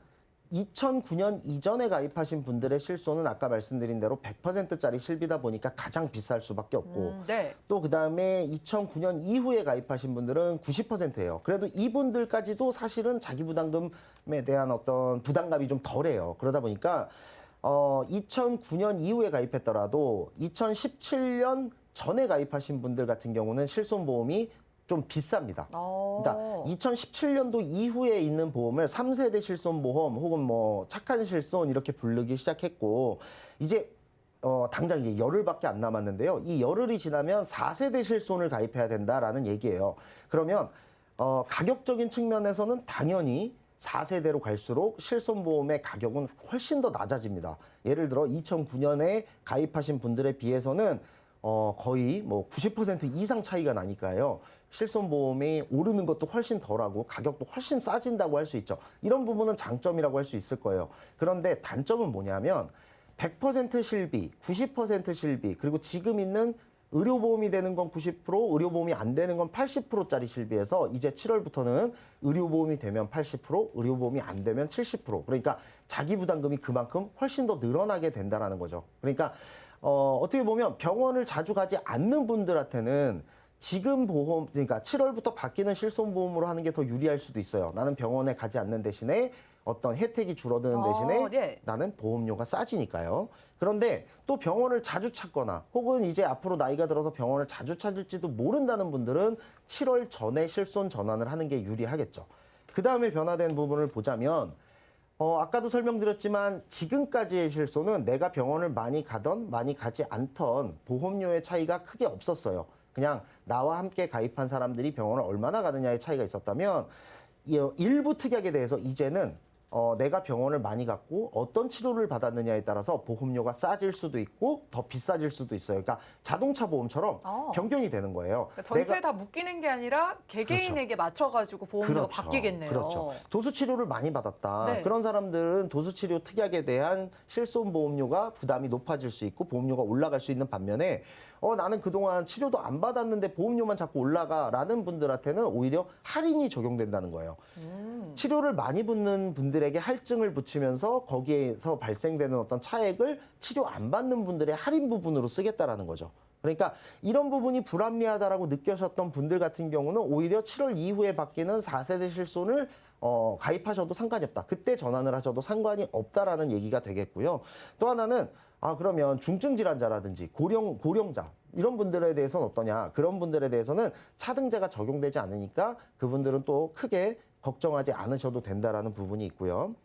2009년 이전에 가입하신 분들의 실손은 아까 말씀드린 대로 100%짜리 실비다 보니까 가장 비쌀 수밖에 없고 네. 또 그다음에 2009년 이후에 가입하신 분들은 90%예요. 그래도 이분들까지도 사실은 자기 부담금에 대한 어떤 부담감이 좀 덜해요. 그러다 보니까 2009년 이후에 가입했더라도 2017년 전에 가입하신 분들 같은 경우는 실손보험이 좀 비쌉니다. 그러니까 2017년도 이후에 있는 보험을 3세대 실손보험 혹은 뭐 착한 실손 이렇게 부르기 시작했고 이제 당장 이제 열흘밖에 안 남았는데요. 이 열흘이 지나면 4세대 실손을 가입해야 된다라는 얘기예요. 그러면 가격적인 측면에서는 당연히 4세대로 갈수록 실손보험의 가격은 훨씬 더 낮아집니다. 예를 들어 2009년에 가입하신 분들에 비해서는 거의 뭐 90% 이상 차이가 나니까요. 실손보험이 오르는 것도 훨씬 덜하고 가격도 훨씬 싸진다고 할 수 있죠. 이런 부분은 장점이라고 할 수 있을 거예요. 그런데 단점은 뭐냐면 100% 실비, 90% 실비, 그리고 지금 있는 의료보험이 되는 건 90%, 의료보험이 안 되는 건 80%짜리 실비에서 이제 7월부터는 의료보험이 되면 80%, 의료보험이 안 되면 70%. 그러니까 자기 부담금이 그만큼 훨씬 더 늘어나게 된다는 거죠. 그러니까 어떻게 보면 병원을 자주 가지 않는 분들한테는 지금 보험, 그러니까 7월부터 바뀌는 실손보험으로 하는 게 더 유리할 수도 있어요. 나는 병원에 가지 않는 대신에 어떤 혜택이 줄어드는 대신에 네. 나는 보험료가 싸지니까요. 그런데 또 병원을 자주 찾거나 혹은 이제 앞으로 나이가 들어서 병원을 자주 찾을지도 모른다는 분들은 7월 전에 실손 전환을 하는 게 유리하겠죠. 그 다음에 변화된 부분을 보자면 아까도 설명드렸지만 지금까지의 실손은 내가 병원을 많이 가던 많이 가지 않던 보험료의 차이가 크게 없었어요. 그냥 나와 함께 가입한 사람들이 병원을 얼마나 가느냐의 차이가 있었다면 일부 특약에 대해서 이제는 내가 병원을 많이 갔고 어떤 치료를 받았느냐에 따라서 보험료가 싸질 수도 있고 더 비싸질 수도 있어요. 그러니까 자동차 보험처럼 변경이 되는 거예요. 그러니까 전체에 다 묶이는 게 아니라 개개인에게 맞춰가지고 보험료가 바뀌겠네요. 그렇죠. 도수 치료를 많이 받았다. 네. 그런 사람들은 도수 치료 특약에 대한 실손 보험료가 부담이 높아질 수 있고 보험료가 올라갈 수 있는 반면에 나는 그동안 치료도 안 받았는데 보험료만 자꾸 올라가라는 분들한테는 오히려 할인이 적용된다는 거예요. 치료를 많이 받는 분들에게 할증을 붙이면서 거기에서 발생되는 어떤 차액을 치료 안 받는 분들의 할인 부분으로 쓰겠다라는 거죠. 그러니까 이런 부분이 불합리하다라고 느껴졌던 분들 같은 경우는 오히려 7월 이후에 바뀌는 4세대 실손을 가입하셔도 상관이 없다. 그때 전환을 하셔도 상관이 없다라는 얘기가 되겠고요. 또 하나는 그러면 중증 질환자라든지 고령자 이런 분들에 대해서는 어떠냐? 그런 분들에 대해서는 차등제가 적용되지 않으니까 그분들은 또 크게 걱정하지 않으셔도 된다라는 부분이 있고요.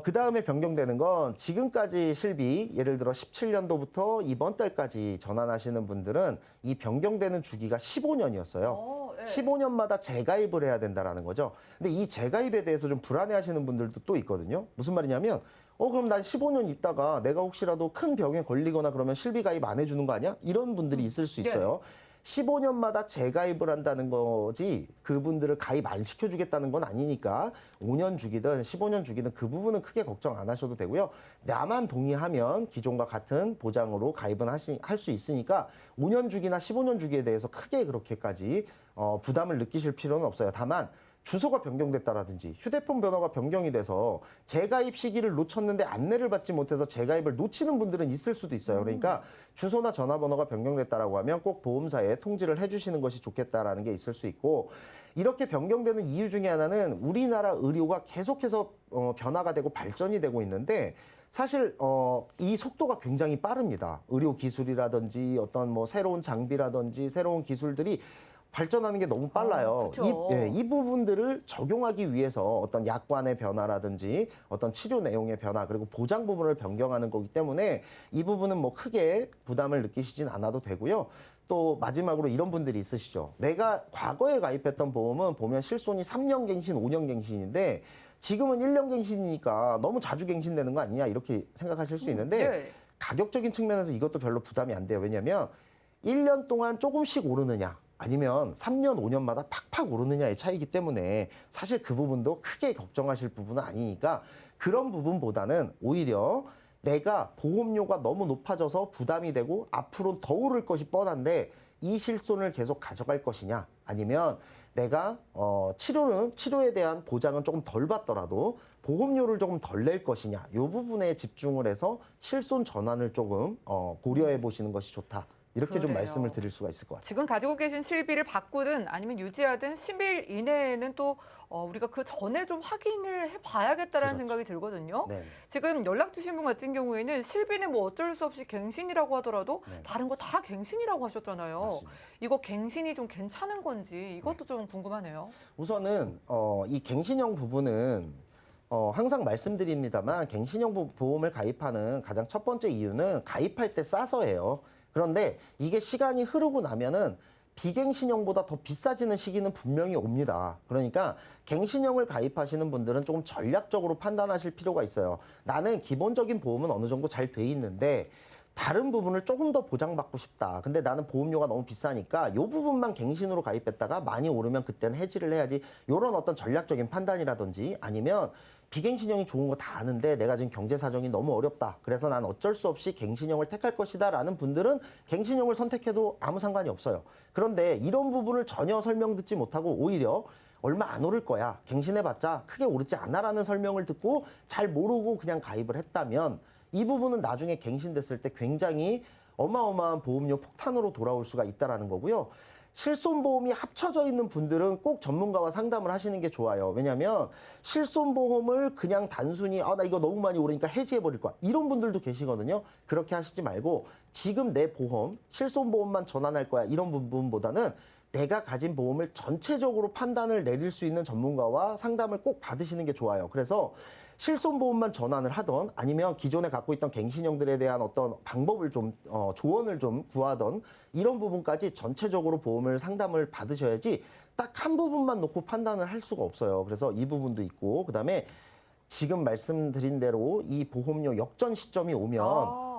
그 다음에 변경되는 건 지금까지 실비, 예를 들어 17년도부터 이번 달까지 전환하시는 분들은 이 변경되는 주기가 15년이었어요. 네. 15년마다 재가입을 해야 된다라는 거죠. 근데 이 재가입에 대해서 좀 불안해하시는 분들도 또 있거든요. 무슨 말이냐면 그럼 난 15년 있다가 내가 혹시라도 큰 병에 걸리거나 그러면 실비 가입 안 해주는 거 아니야? 이런 분들이 있을 수 있어요. 15년마다 재가입을 한다는 거지 그분들을 가입 안 시켜주겠다는 건 아니니까 5년 주기든 15년 주기든 그 부분은 크게 걱정 안 하셔도 되고요. 나만 동의하면 기존과 같은 보장으로 가입은 할 수 있으니까 5년 주기나 15년 주기에 대해서 크게 그렇게까지 부담을 느끼실 필요는 없어요. 다만 주소가 변경됐다라든지 휴대폰 번호가 변경이 돼서 재가입 시기를 놓쳤는데 안내를 받지 못해서 재가입을 놓치는 분들은 있을 수도 있어요. 그러니까 주소나 전화번호가 변경됐다라고 하면 꼭 보험사에 통지를 해주시는 것이 좋겠다라는 게 있을 수 있고, 이렇게 변경되는 이유 중에 하나는 우리나라 의료가 계속해서 변화가 되고 발전이 되고 있는데, 사실 이 속도가 굉장히 빠릅니다. 의료 기술이라든지 어떤 뭐 새로운 장비라든지 새로운 기술들이 발전하는 게 너무 빨라요. 그쵸. 이 부분들을 적용하기 위해서 어떤 약관의 변화라든지 어떤 치료 내용의 변화, 그리고 보장 부분을 변경하는 거기 때문에 이 부분은 뭐 크게 부담을 느끼시진 않아도 되고요. 또 마지막으로 이런 분들이 있으시죠. 내가 과거에 가입했던 보험은 보면 실손이 3년 갱신, 5년 갱신인데 지금은 1년 갱신이니까 너무 자주 갱신되는 거 아니냐, 이렇게 생각하실 수 있는데 네. 가격적인 측면에서 이것도 별로 부담이 안 돼요. 왜냐하면 1년 동안 조금씩 오르느냐 아니면 3년, 5년마다 팍팍 오르느냐의 차이기 때문에 사실 그 부분도 크게 걱정하실 부분은 아니니까, 그런 부분보다는 오히려 내가 보험료가 너무 높아져서 부담이 되고 앞으로 더 오를 것이 뻔한데 이 실손을 계속 가져갈 것이냐, 아니면 내가 치료에 대한 보장은 조금 덜 받더라도 보험료를 조금 덜 낼 것이냐, 이 부분에 집중을 해서 실손 전환을 조금 고려해 보시는 것이 좋다. 이렇게 좀 그래요. 말씀을 드릴 수가 있을 것 같아요. 지금 가지고 계신 실비를 바꾸든 아니면 유지하든 10일 이내에는 또 우리가 그 전에 좀 확인을 해봐야겠다라는 그렇죠. 생각이 들거든요. 네. 지금 연락 주신 분 같은 경우에는 실비는 뭐 어쩔 수 없이 갱신이라고 하더라도 네. 다른 거 다 갱신이라고 하셨잖아요. 맞습니다. 이거 갱신이 좀 괜찮은 건지 이것도 좀 궁금하네요. 우선은 이 갱신형 부분은 항상 말씀드립니다만, 갱신형 보험을 가입하는 가장 첫 번째 이유는 가입할 때 싸서예요. 그런데 이게 시간이 흐르고 나면은 비갱신형보다 더 비싸지는 시기는 분명히 옵니다. 그러니까 갱신형을 가입하시는 분들은 조금 전략적으로 판단하실 필요가 있어요. 나는 기본적인 보험은 어느 정도 잘 돼 있는데 다른 부분을 조금 더 보장받고 싶다. 근데 나는 보험료가 너무 비싸니까 이 부분만 갱신으로 가입했다가 많이 오르면 그때는 해지를 해야지. 이런 어떤 전략적인 판단이라든지, 아니면 비갱신형이 좋은 거 다 아는데 내가 지금 경제 사정이 너무 어렵다. 그래서 난 어쩔 수 없이 갱신형을 택할 것이다 라는 분들은 갱신형을 선택해도 아무 상관이 없어요. 그런데 이런 부분을 전혀 설명 듣지 못하고 오히려 얼마 안 오를 거야, 갱신해봤자 크게 오르지 않아 라는 설명을 듣고 잘 모르고 그냥 가입을 했다면 이 부분은 나중에 갱신됐을 때 굉장히 어마어마한 보험료 폭탄으로 돌아올 수가 있다는 거고요. 실손보험이 합쳐져 있는 분들은 꼭 전문가와 상담을 하시는 게 좋아요. 왜냐하면 실손보험을 그냥 단순히 나 이거 너무 많이 오르니까 해지해버릴 거야, 이런 분들도 계시거든요. 그렇게 하시지 말고 지금 내 보험, 실손보험만 전환할 거야, 이런 부분보다는 내가 가진 보험을 전체적으로 판단을 내릴 수 있는 전문가와 상담을 꼭 받으시는 게 좋아요. 그래서 실손보험만 전환을 하던, 아니면 기존에 갖고 있던 갱신형들에 대한 어떤 방법을 좀 조언을 좀 구하던, 이런 부분까지 전체적으로 보험을 상담을 받으셔야지 딱 한 부분만 놓고 판단을 할 수가 없어요. 그래서 이 부분도 있고, 그다음에 지금 말씀드린 대로 이 보험료 역전 시점이 오면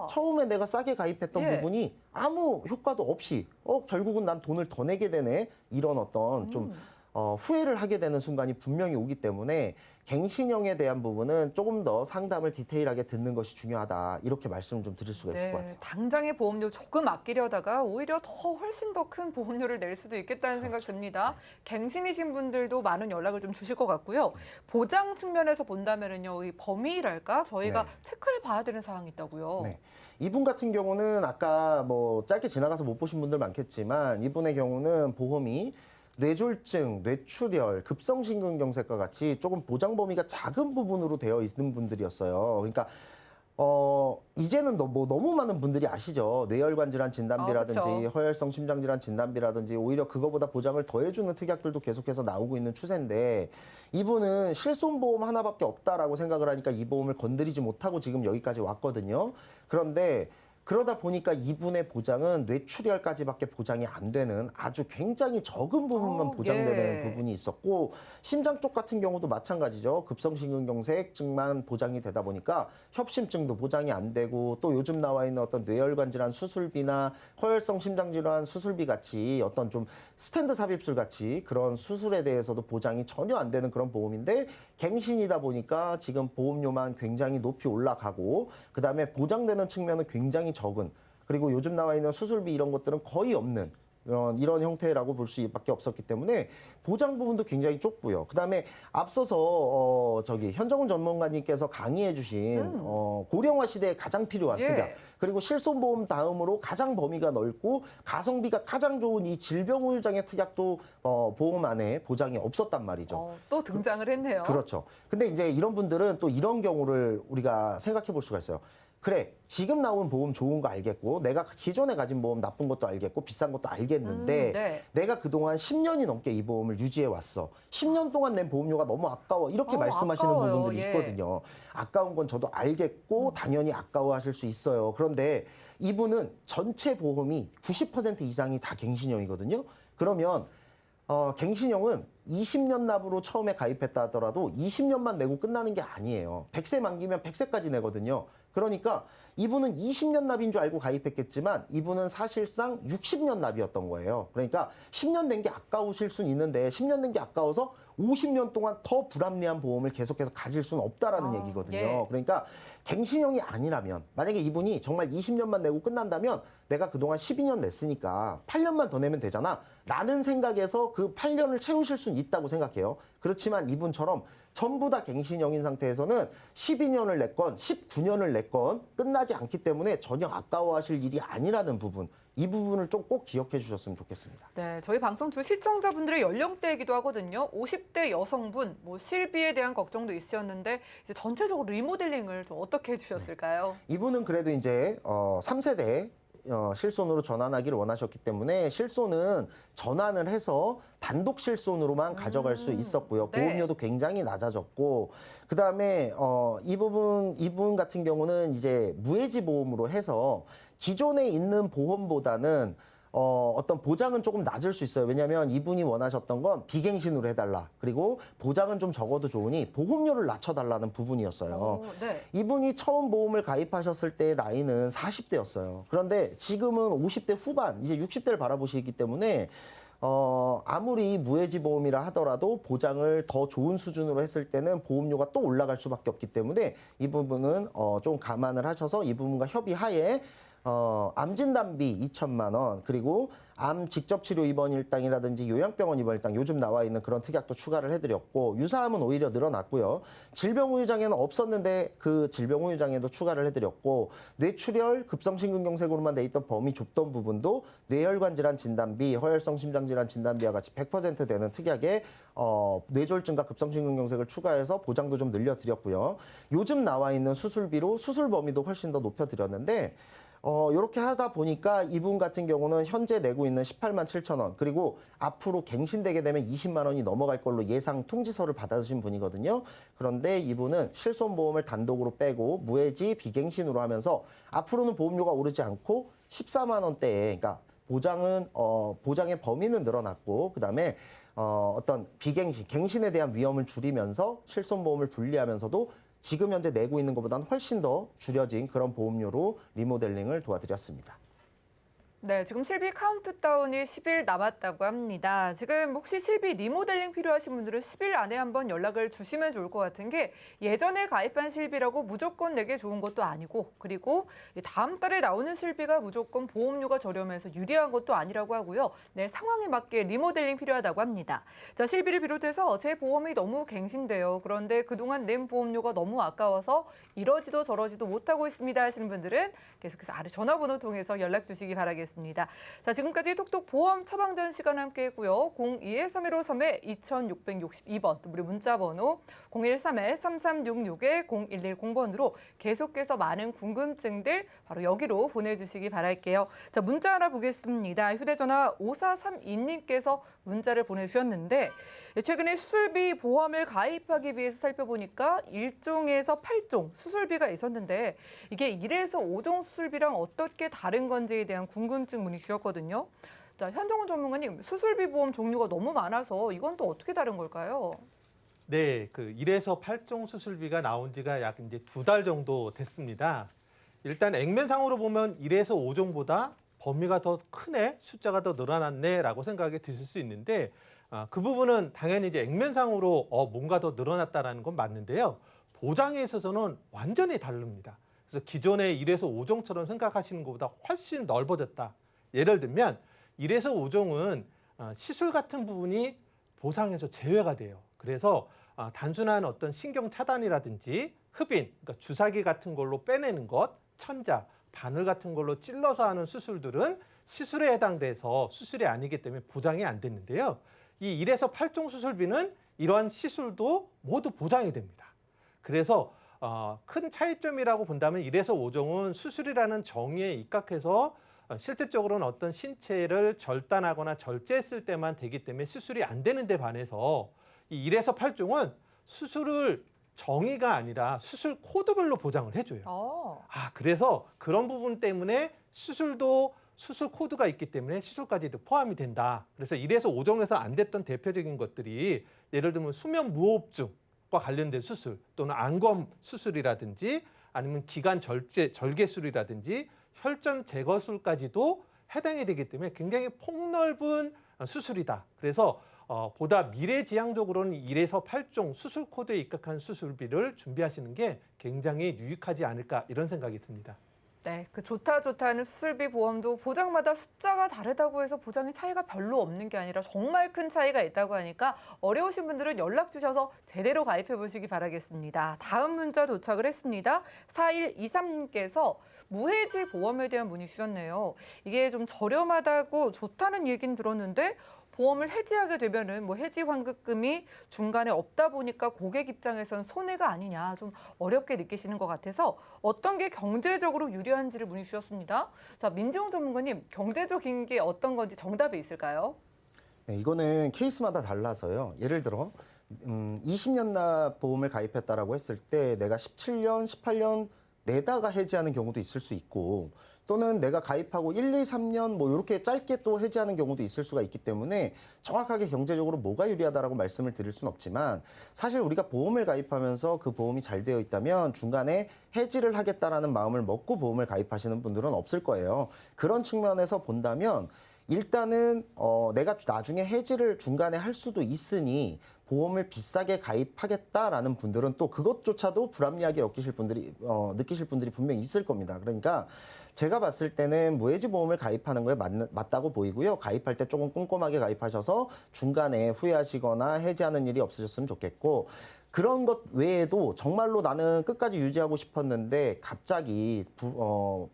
처음에 내가 싸게 가입했던 예. 부분이 아무 효과도 없이 결국은 난 돈을 더 내게 되네, 이런 어떤 좀 후회를 하게 되는 순간이 분명히 오기 때문에 갱신형에 대한 부분은 조금 더 상담을 디테일하게 듣는 것이 중요하다, 이렇게 말씀을 좀 드릴 수가 있을 것 같아요. 당장의 보험료 조금 아끼려다가 오히려 훨씬 더 큰 보험료를 낼 수도 있겠다는 생각 듭니다. 갱신이신 분들도 많은 연락을 좀 주실 것 같고요. 보장 측면에서 본다면은요, 이 범위랄까 저희가 네. 체크해 봐야 되는 사항이 있다고요. 네. 이분 같은 경우는 아까 뭐 짧게 지나가서 못 보신 분들 많겠지만, 이분의 경우는 보험이 뇌졸중, 뇌출혈, 급성심근경색과 같이 조금 보장 범위가 작은 부분으로 되어 있는 분들이었어요. 그러니까 이제는 너무 많은 분들이 아시죠. 뇌혈관 질환 진단비라든지 그쵸. 허혈성 심장 질환 진단비라든지 오히려 그거보다 보장을 더해주는 특약들도 계속해서 나오고 있는 추세인데, 이분은 실손보험 하나밖에 없다라고 생각을 하니까 이 보험을 건드리지 못하고 지금 여기까지 왔거든요. 그런데 그러다 보니까 이분의 보장은 뇌출혈까지밖에 보장이 안 되는 아주 굉장히 적은 부분만 보장되는 예. 부분이 있었고, 심장 쪽 같은 경우도 마찬가지죠. 급성심근경색증만 보장이 되다 보니까 협심증도 보장이 안 되고, 또 요즘 나와 있는 어떤 뇌혈관 질환 수술비나 허혈성 심장 질환 수술비 같이 어떤 좀 스탠드 삽입술 같이 그런 수술에 대해서도 보장이 전혀 안 되는 그런 보험인데, 갱신이다 보니까 지금 보험료만 굉장히 높이 올라가고, 그다음에 보장되는 측면은 굉장히 적은, 그리고 요즘 나와 있는 수술비 이런 것들은 거의 없는 이런 형태라고 볼 수밖에 없었기 때문에 보장 부분도 굉장히 좁고요. 그다음에 앞서서 현정훈 전문가님께서 강의해주신 고령화 시대에 가장 필요한 예. 특약, 그리고 실손보험 다음으로 가장 범위가 넓고 가성비가 가장 좋은 이 질병우유장애 특약도 보험 안에 보장이 없었단 말이죠. 또 등장을 했네요. 그렇죠. 근데 이제 이런 분들은 또 이런 경우를 우리가 생각해 볼 수가 있어요. 그래, 지금 나온 보험 좋은 거 알겠고, 내가 기존에 가진 보험 나쁜 것도 알겠고, 비싼 것도 알겠는데, 네. 내가 그동안 10년이 넘게 이 보험을 유지해 왔어. 10년 동안 낸 보험료가 너무 아까워. 이렇게 말씀하시는 아까워요. 부분들이 예. 있거든요. 아까운 건 저도 알겠고, 당연히 아까워하실 수 있어요. 그런데 이분은 전체 보험이 90% 이상이 다 갱신형이거든요. 그러면 갱신형은 20년 납으로 처음에 가입했다 하더라도 20년만 내고 끝나는 게 아니에요. 100세 만기면 100세까지 내거든요. 그러니까 이분은 20년 납인 줄 알고 가입했겠지만 이분은 사실상 60년 납이었던 거예요. 그러니까 10년 낸 게 아까우실 수는 있는데 10년 낸 게 아까워서 50년 동안 더 불합리한 보험을 계속해서 가질 수는 없다라는 얘기거든요. 예. 그러니까 갱신형이 아니라면, 만약에 이분이 정말 20년만 내고 끝난다면 내가 그동안 12년 냈으니까 8년만 더 내면 되잖아 라는 생각에서 그 8년을 채우실 수는 있다고 생각해요. 그렇지만 이분처럼 전부 다 갱신형인 상태에서는 12년을 냈건 19년을 냈건 끝나지 않기 때문에 전혀 아까워하실 일이 아니라는 부분, 이 부분을 좀 꼭 기억해 주셨으면 좋겠습니다. 네, 저희 방송 주 시청자분들의 연령대이기도 하거든요. 50대 여성분, 실비에 대한 걱정도 있으셨는데 이제 전체적으로 리모델링을 좀 어떻게 해주셨을까요? 이분은 그래도 이제 3세대 실손으로 전환하기를 원하셨기 때문에 실손은 전환을 해서 단독 실손으로만 가져갈 수 있었고요. 네. 보험료도 굉장히 낮아졌고, 그다음에 이분 같은 경우는 이제 무해지 보험으로 해서 기존에 있는 보험보다는 어떤 보장은 조금 낮을 수 있어요. 왜냐하면 이분이 원하셨던 건 비갱신으로 해달라. 그리고 보장은 좀 적어도 좋으니 보험료를 낮춰달라는 부분이었어요. 네. 이분이 처음 보험을 가입하셨을 때의 나이는 40대였어요. 그런데 지금은 50대 후반, 이제 60대를 바라보시기 때문에 아무리 무해지 보험이라 하더라도 보장을 더 좋은 수준으로 했을 때는 보험료가 또 올라갈 수밖에 없기 때문에 이 부분은 좀 감안을 하셔서 이 부분과 협의하에 암 진단비 2천만 원, 그리고 암 직접 치료 입원 일당이라든지 요양병원 입원 일당, 요즘 나와 있는 그런 특약도 추가를 해드렸고, 유사암은 오히려 늘어났고요. 질병우유장애는 없었는데 그 질병우유장애도 추가를 해드렸고, 뇌출혈, 급성심근경색으로만 돼 있던 범위 좁던 부분도 뇌혈관 질환 진단비, 허혈성 심장질환 진단비와 같이 100% 되는 특약에 뇌졸중과 급성심근경색을 추가해서 보장도 좀 늘려드렸고요. 요즘 나와 있는 수술비로 수술 범위도 훨씬 더 높여드렸는데, 이렇게 하다 보니까 이분 같은 경우는 현재 내고 있는 18만 7천 원, 그리고 앞으로 갱신되게 되면 20만 원이 넘어갈 걸로 예상 통지서를 받아주신 분이거든요. 그런데 이분은 실손보험을 단독으로 빼고 무해지 비갱신으로 하면서 앞으로는 보험료가 오르지 않고 14만 원대에, 그러니까 보장의 범위는 늘어났고, 그다음에 어떤 갱신에 대한 위험을 줄이면서 실손보험을 분리하면서도 지금 현재 내고 있는 것보다는 훨씬 더 줄여진 그런 보험료로 리모델링을 도와드렸습니다. 네, 지금 실비 카운트다운이 10일 남았다고 합니다. 지금 혹시 실비 리모델링 필요하신 분들은 10일 안에 한번 연락을 주시면 좋을 것 같은 게, 예전에 가입한 실비라고 무조건 내게 좋은 것도 아니고, 그리고 다음 달에 나오는 실비가 무조건 보험료가 저렴해서 유리한 것도 아니라고 하고요. 내 상황에 맞게 리모델링 필요하다고 합니다. 자, 실비를 비롯해서 제 보험이 너무 갱신돼요. 그런데 그동안 낸 보험료가 너무 아까워서 이러지도 저러지도 못하고 있습니다 하시는 분들은 계속해서 아래 전화번호 통해서 연락 주시기 바라겠습니다. 자, 지금까지 톡톡 보험 처방전 시간 함께 했고요. 02-3153-2662번, 또 우리 문자번호 013-3366-0110번으로 계속해서 많은 궁금증들 바로 여기로 보내주시기 바랄게요. 자, 문자 하나 보겠습니다. 휴대전화 5432님께서 문자를 보내주셨는데, 최근에 수술비 보험을 가입하기 위해서 살펴보니까 1종에서 8종 수술비가 있었는데, 이게 1에서 5종 수술비랑 어떻게 다른 건지에 대한 궁금증 문의 주셨거든요. 자, 현정훈 전문가님, 수술비 보험 종류가 너무 많아서 이건 또 어떻게 다른 걸까요? 네, 그 1에서 8종 수술비가 나온 지가 약 이제 2달 정도 됐습니다. 일단 액면상으로 보면 1에서 5종보다 범위가 더 크네, 숫자가 더 늘어났네라고 생각이 드실 수 있는데, 그 부분은 당연히 이제 액면상으로 뭔가 더 늘어났다라는 건 맞는데요. 보장에 있어서는 완전히 다릅니다. 그래서 기존의 1에서 5종처럼 생각하시는 것보다 훨씬 넓어졌다. 예를 들면 1에서 5종은 시술 같은 부분이 보상에서 제외가 돼요. 그래서 단순한 어떤 신경 차단이라든지 흡인, 그러니까 주사기 같은 걸로 빼내는 것, 천자, 바늘 같은 걸로 찔러서 하는 수술들은 시술에 해당돼서 수술이 아니기 때문에 보장이 안 됐는데요. 이 1에서 8종 수술비는 이러한 시술도 모두 보장이 됩니다. 그래서 큰 차이점이라고 본다면 1에서 5종은 수술이라는 정의에 입각해서 실질적으로는 어떤 신체를 절단하거나 절제했을 때만 되기 때문에 수술이 안 되는 데 반해서 이 1에서 8종은 수술을 정의가 아니라 수술 코드별로 보장을 해줘요. 그래서 그런 부분 때문에 수술도 수술 코드가 있기 때문에 시술까지도 포함이 된다. 그래서 1에서 5종에서 안 됐던 대표적인 것들이 예를 들면 수면 무호흡증과 관련된 수술 또는 안검 수술이라든지 아니면 기관 절개술이라든지 혈전 제거술까지도 해당이 되기 때문에 굉장히 폭넓은 수술이다. 그래서 보다 미래지향적으로는 1에서 8종 수술 코드에 입각한 수술비를 준비하시는 게 굉장히 유익하지 않을까 이런 생각이 듭니다. 네, 그 좋다 하는 수술비 보험도 보장마다 숫자가 다르다고 해서 보장의 차이가 별로 없는 게 아니라 정말 큰 차이가 있다고 하니까 어려우신 분들은 연락 주셔서 제대로 가입해 보시기 바라겠습니다. 다음 문자 도착을 했습니다. 4123님께서 무해지 보험에 대한 문의 주셨네요. 이게 좀 저렴하다고 좋다는 얘기는 들었는데 보험을 해지하게 되면은 해지 환급금이 중간에 없다 보니까 고객 입장에서는 손해가 아니냐 좀 어렵게 느끼시는 것 같아서 어떤 게 경제적으로 유리한지를 문의 주셨습니다. 자, 민지용 전문가님, 경제적인 게 어떤 건지 정답이 있을까요? 네, 이거는 케이스마다 달라서요. 예를 들어 20년 납 보험을 가입했다라고 했을 때 내가 17년, 18년 내다가 해지하는 경우도 있을 수 있고 또는 내가 가입하고 1, 2, 3년 이렇게 짧게 또 해지하는 경우도 있을 수가 있기 때문에 정확하게 경제적으로 뭐가 유리하다라고 말씀을 드릴 수는 없지만 사실 우리가 보험을 가입하면서 그 보험이 잘 되어 있다면 중간에 해지를 하겠다라는 마음을 먹고 보험을 가입하시는 분들은 없을 거예요. 그런 측면에서 본다면 일단은 내가 나중에 해지를 중간에 할 수도 있으니 보험을 비싸게 가입하겠다라는 분들은 또 그것조차도 불합리하게 느끼실 분들이 분명히 있을 겁니다. 그러니까 제가 봤을 때는 무해지 보험을 가입하는 거에 맞다고 보이고요. 가입할 때 조금 꼼꼼하게 가입하셔서 중간에 후회하시거나 해지하는 일이 없으셨으면 좋겠고 그런 것 외에도 정말로 나는 끝까지 유지하고 싶었는데 갑자기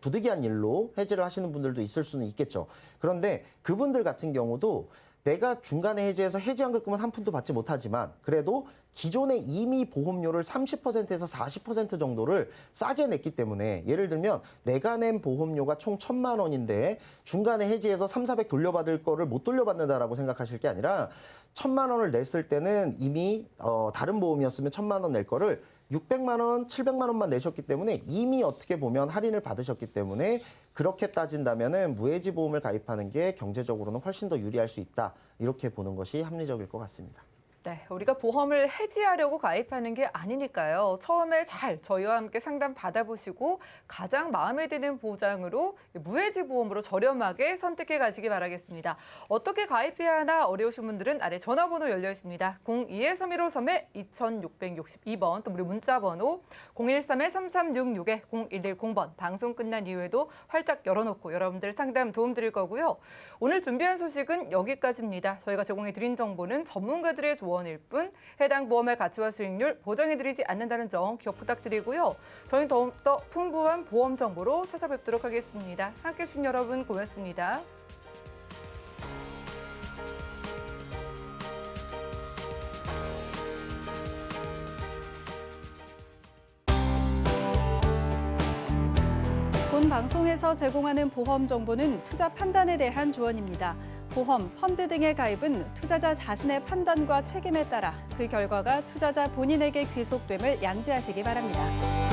부득이한 일로 해지를 하시는 분들도 있을 수는 있겠죠. 그런데 그분들 같은 경우도 내가 중간에 해지해서 해지환급금은 한 푼도 받지 못하지만 그래도 기존에 이미 보험료를 30%에서 40% 정도를 싸게 냈기 때문에 예를 들면 내가 낸 보험료가 총 1,000만 원인데 중간에 해지해서 3, 400 돌려받을 거를 못 돌려받는다라고 생각하실 게 아니라 1,000만 원을 냈을 때는 이미 다른 보험이었으면 1,000만 원 낼 거를 600만 원, 700만 원만 내셨기 때문에 이미 어떻게 보면 할인을 받으셨기 때문에 그렇게 따진다면은 무해지 보험을 가입하는 게 경제적으로는 훨씬 더 유리할 수 있다. 이렇게 보는 것이 합리적일 것 같습니다. 네, 우리가 보험을 해지하려고 가입하는 게 아니니까요. 처음에 잘 저희와 함께 상담 받아보시고 가장 마음에 드는 보장으로 무해지 보험으로 저렴하게 선택해 가시기 바라겠습니다. 어떻게 가입해야 하나 어려우신 분들은 아래 전화번호 열려 있습니다. 02-3153-2662번 또 우리 문자번호 013-3366-0110번 방송 끝난 이후에도 활짝 열어놓고 여러분들 상담 도움 드릴 거고요. 오늘 준비한 소식은 여기까지입니다. 저희가 제공해 드린 정보는 전문가들의 조언일 뿐 해당 보험의 가치와 수익률 보장해드리지 않는다는 점 기억 부탁드리고요. 저희는 더욱더 풍부한 보험 정보로 찾아뵙도록 하겠습니다. 함께해 주신 여러분 고맙습니다. 본 방송에서 제공하는 보험 정보는 투자 판단에 대한 조언입니다. 보험, 펀드 등의 가입은 투자자 자신의 판단과 책임에 따라 그 결과가 투자자 본인에게 귀속됨을 양지하시기 바랍니다.